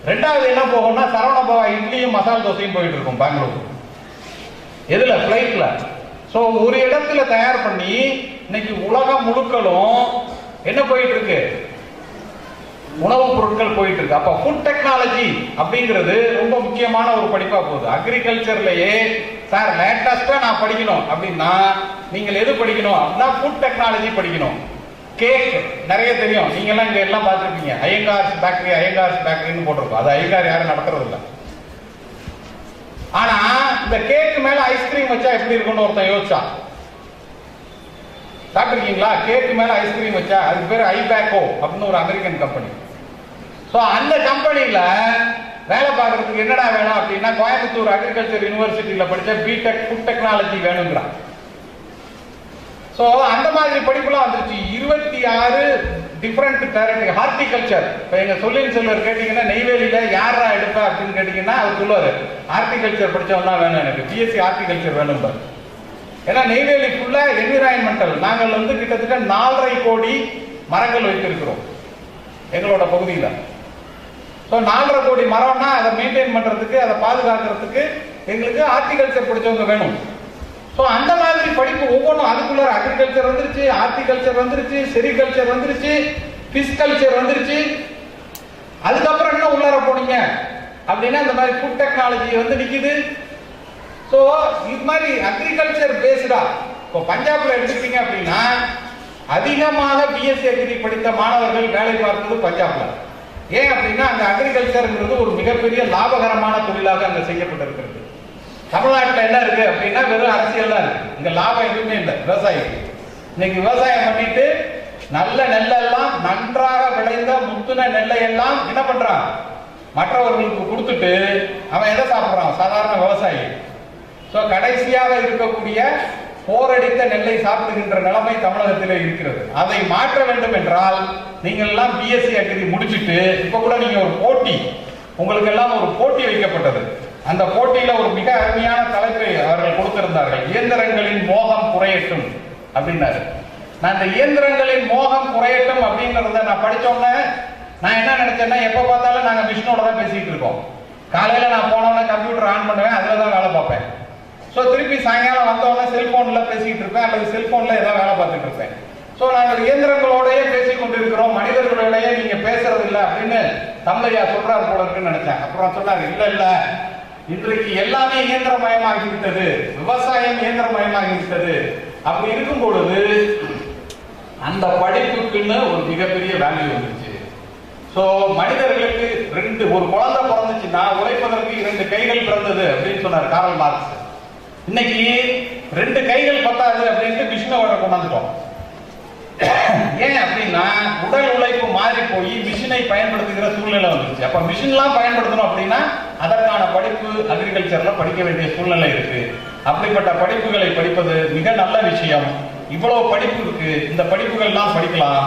2வது என்ன போகும்னா சரவண பவா இட்லியும் மசால் தோசையும் போயிட்டு இருக்கும் பெங்களூர். எதுல? பிளைட்ல. சோ ஒரு இடத்துல தயார் பண்ணி இன்னைக்கு உலகம் முழுக்களும் என்ன போயிட்டு இருக்கு? உணவுப் பொருட்கள் போயிட்டு இருக்கு. அப்ப ஃபுட் டெக்னாலஜி அப்படிங்கிறது ரொம்ப முக்கியமான ஒரு படிப்பா போகுது. அக்ரிகல்ச்சர்லயே சார் லேட்டஸ்டா நான் படிக்கணும் அப்படின்னா நீங்கள் எது படிக்கணும் அப்படின்னா ஃபுட் டெக்னாலஜி படிக்கணும். கேக் நிறைய தெரியும், நீங்க எல்லாம் இங்க எல்லாம் பார்த்துருப்பீங்க. ஐயங்கார்ஸ் பேக்கரி, ஐயங்கார்ஸ் பேக்கரின்னு போட்டிருக்கோம். அது ஐயங்கார் யாரும் நடத்துறது இல்லை. ஆனா இந்த கேக் மேல ஐஸ்கிரீம் வச்சா எப்படி இருக்கும்னு ஒருத்தன் யோசிச்சான். சாப்பிட்டுருக்கீங்களா? கேக் மேல ஐஸ்கிரீம் வச்சா அதுக்கு பேர் ஐபேக்கோ அப்படின்னு ஒரு அமெரிக்கன் கம்பெனி. சோ அந்த கம்பெனில வேலை பார்க்கறதுக்கு என்னடா வேணும் அப்படின்னா கோயம்புத்தூர் அக்ரிகல்ச்சர் யூனிவர்சிட்டியில படிச்ச பிடெக் ஃபுட் டெக்னாலஜி வேணுங்கிறான். சோ அந்த மாதிரி படிப்புலாம் வந்துருச்சு. 26 டிஃபரெண்ட் டைரக்ட் ஹார்டிகல்ச்சர். இப்ப எங்க சொல்லின் செல்வர் கேட்டீங்கன்னா நெய்வேலியில யாரா எடுப்ப அப்படின்னு கேட்டீங்கன்னா அவர் சொல்லுவாரு ஹார்டிகல்ச்சர் படிச்சவன் தான் வேணும், எனக்கு பிஎஸ்சி ஹார்டிகல்ச்சர் வேணும். ஏன்னா நெய்வேலி ஃபுல்லா என்விரான்மெண்டல். நாங்கள் கிட்டத்தட்ட 4.5 கோடி மரங்கள் வைத்திருக்கிறோம் எங்களோட பகுதியில். ஸோ 4.5 கோடி மரம்னா அதை மெயின்டைன் பண்றதுக்கு, அதை பாதுகாக்கிறதுக்கு எங்களுக்கு ஹார்டிகல்ச்சர் படிச்சவங்க வேணும். ஸோ அந்த மாதிரி படிப்பு ஒவ்வொன்றும் அதுக்குள்ள அக்ரிகல்ச்சர் வந்துருச்சு, ஹார்டிகல்ச்சர் வந்துருச்சு, செரிகல்ச்சர் வந்துருச்சு, ஃபிஷ் கல்ச்சர் வந்துருச்சு. அதுக்கப்புறம் என்ன உள்ளார போனீங்க அப்படின்னா இந்த மாதிரி ஃபுட் டெக்னாலஜி நிக்குது. ஸோ இது மாதிரி அக்ரிகல்ச்சர் பேஸ்டா இப்போ பஞ்சாப்ல எடுத்துக்கிட்டீங்க அப்படின்னா அதிகமாக பிஎஸ்சி அக்ரி படித்த மாணவர்கள் வேலை பார்த்தது பஞ்சாப்ல. ஏன் அப்படின்னா அங்க அக்ரிகல்ச்சர்ங்கிறது ஒரு மிகப்பெரிய லாபகரமான தொழிலாக அங்க செய்யப்பட்டிருக்கிறது. தமிழ்நாட்டில் என்ன இருக்கு அப்படின்னா வெறும் அரசியல் தான் இருக்கு. இங்க லாபம் எதுவுமே இல்லை விவசாயம். இன்னைக்கு விவசாயம் பண்ணிட்டு நல்ல நெல்லெல்லாம் நன்றாக விளைந்த முத்துன நெல்லை எல்லாம் என்ன பண்றான்? மற்றவர்களுக்கு கொடுத்துட்டு அவன் எதை சாப்பிடுறான்? சாதாரண விவசாயி. சோ கடைசியாக இருக்கக்கூடிய போரடித்த நெல்லை சாப்பிடுகின்ற நிலைமை தமிழகத்திலே இருக்கிறது. அதை மாற்ற வேண்டும் என்றால் நீங்கள் எல்லாம் பிஎஸ்சி அக்ரி முடிச்சுட்டு இப்ப கூட நீங்க ஒரு போட்டி, உங்களுக்கு எல்லாம் ஒரு போட்டி வைக்கப்பட்டது. அந்த போட்டியில ஒரு மிக அருமையான தலைப்பை அவர்கள் கொடுத்திருந்தார்கள், இயந்திரங்களின் மோகம் குறையட்டும் அப்படின்னாரு. நான் இந்த இயந்திரங்களின் மோகம் குறையட்டும் அப்படிங்கறத நான் படிச்சோன்னே நான் என்ன நினைச்சேன்னா எப்ப பார்த்தாலும் நாங்க மிஷினோட தான் பேசிட்டு இருக்கோம். காலையில நான் போனோம்னா கம்ப்யூட்டர் ஆன் பண்ணுவேன், அதுல தான் வேலை பார்ப்பேன். ஸோ திருப்பி சாயங்காலம் வந்தோடனே செல்போன்ல பேசிட்டு இருப்பேன் அல்லது செல்போன்ல ஏதாவது வேலை பார்த்துட்டு இருப்பேன். ஸோ நாங்கள் இயந்திரங்களோடய பேசிக் கொண்டிருக்கிறோம், மனிதர்களோடய நீங்க பேசுறது இல்லை அப்படின்னு தமிழையா சொல்றாரு போல இருக்குன்னு நினைச்சேன். அப்புறம் சொன்னாரு இல்ல இல்ல, இன்றைக்கு எல்லாமே இயந்திரமயமாகி விட்டது, விவசாயம் இயந்திரமயமாகி விட்டது. அப்படி இருக்கும் பொழுது அந்த படிப்புக்குன்னு ஒரு மிகப்பெரிய வேல்யூ வந்துச்சு. சோ மனிதர்களுக்கு ஒரு குழந்தை பிறந்துச்சுன்னா உழைப்பதற்கு 2 கைகள் பிறந்தது அப்படின்னு சொன்னார் கார்ல் மார்க்ஸ். இன்னைக்கு 2 கைகள் பத்தாது அப்படின்ட்டு மிஷினை வர கொண்டாந்துட்டோம். ஏன் அப்படின்னா உடல் உழைப்பு மாறி போய் மிஷினை பயன்படுத்துகிற சூழ்நிலை வந்துருச்சு. அப்ப மிஷின்லாம் பயன்படுத்தணும் அப்படின்னா அதற்கான படிப்பு அக்ரிகல்ச்சர்ல படிக்க வேண்டிய சூழ்நிலை இருக்கு. அப்படிப்பட்ட படிப்புகளை படிப்பது மிக நல்ல விஷயம். இவ்வளவு படிப்பு இருக்கு, இந்த படிப்புகள் எல்லாம் படிக்கலாம்.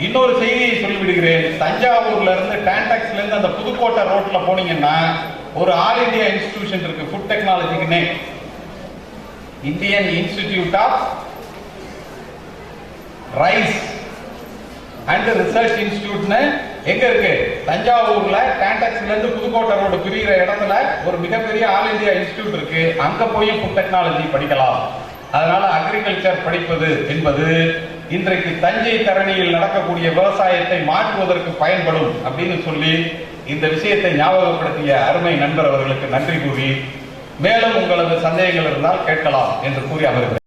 இன்னொரு செய்தியை சொல்லிவிடுகிறேன். தஞ்சாவூர்ல இருந்து டான்டாக்ஸ்ல இருந்து அந்த புதுக்கோட்டை ரோட்ல போனீங்கன்னா ஒரு ஆல் இந்தியா இன்ஸ்டிடியூஷன் இருக்கு, ஃபுட் டெக்னாலஜிக்குன்னே, Indian institute of Rice and Research இன்ஸ்டிடியூட்னு எங்க இருக்கு? தஞ்சாவூர்ல டான்டாக்ஸ்ல இருந்து புதுக்கோட்டை ரோடு பிரிகிற இடத்துல ஒரு மிகப்பெரிய ஆல் இந்தியா இன்ஸ்டிடியூட் இருக்கு. அங்க போய் ஃபுட் டெக்னாலஜி படிக்கலாம். அதனால அக்ரிகல்ச்சர் படிப்பது என்பது இன்றைக்கு தஞ்சை தரணியில் நடக்கக்கூடிய விவசாயத்தை மாற்றுவதற்கு பயன்படும் அப்படின்னு சொல்லி இந்த விஷயத்தை ஞாபகப்படுத்திய அருமை நண்பர் அவர்களுக்கு நன்றி கூறி, மேலும் உங்களது சந்தேகங்கள் இருந்தால் கேட்கலாம் என்று கூறி அமர்கிறேன்.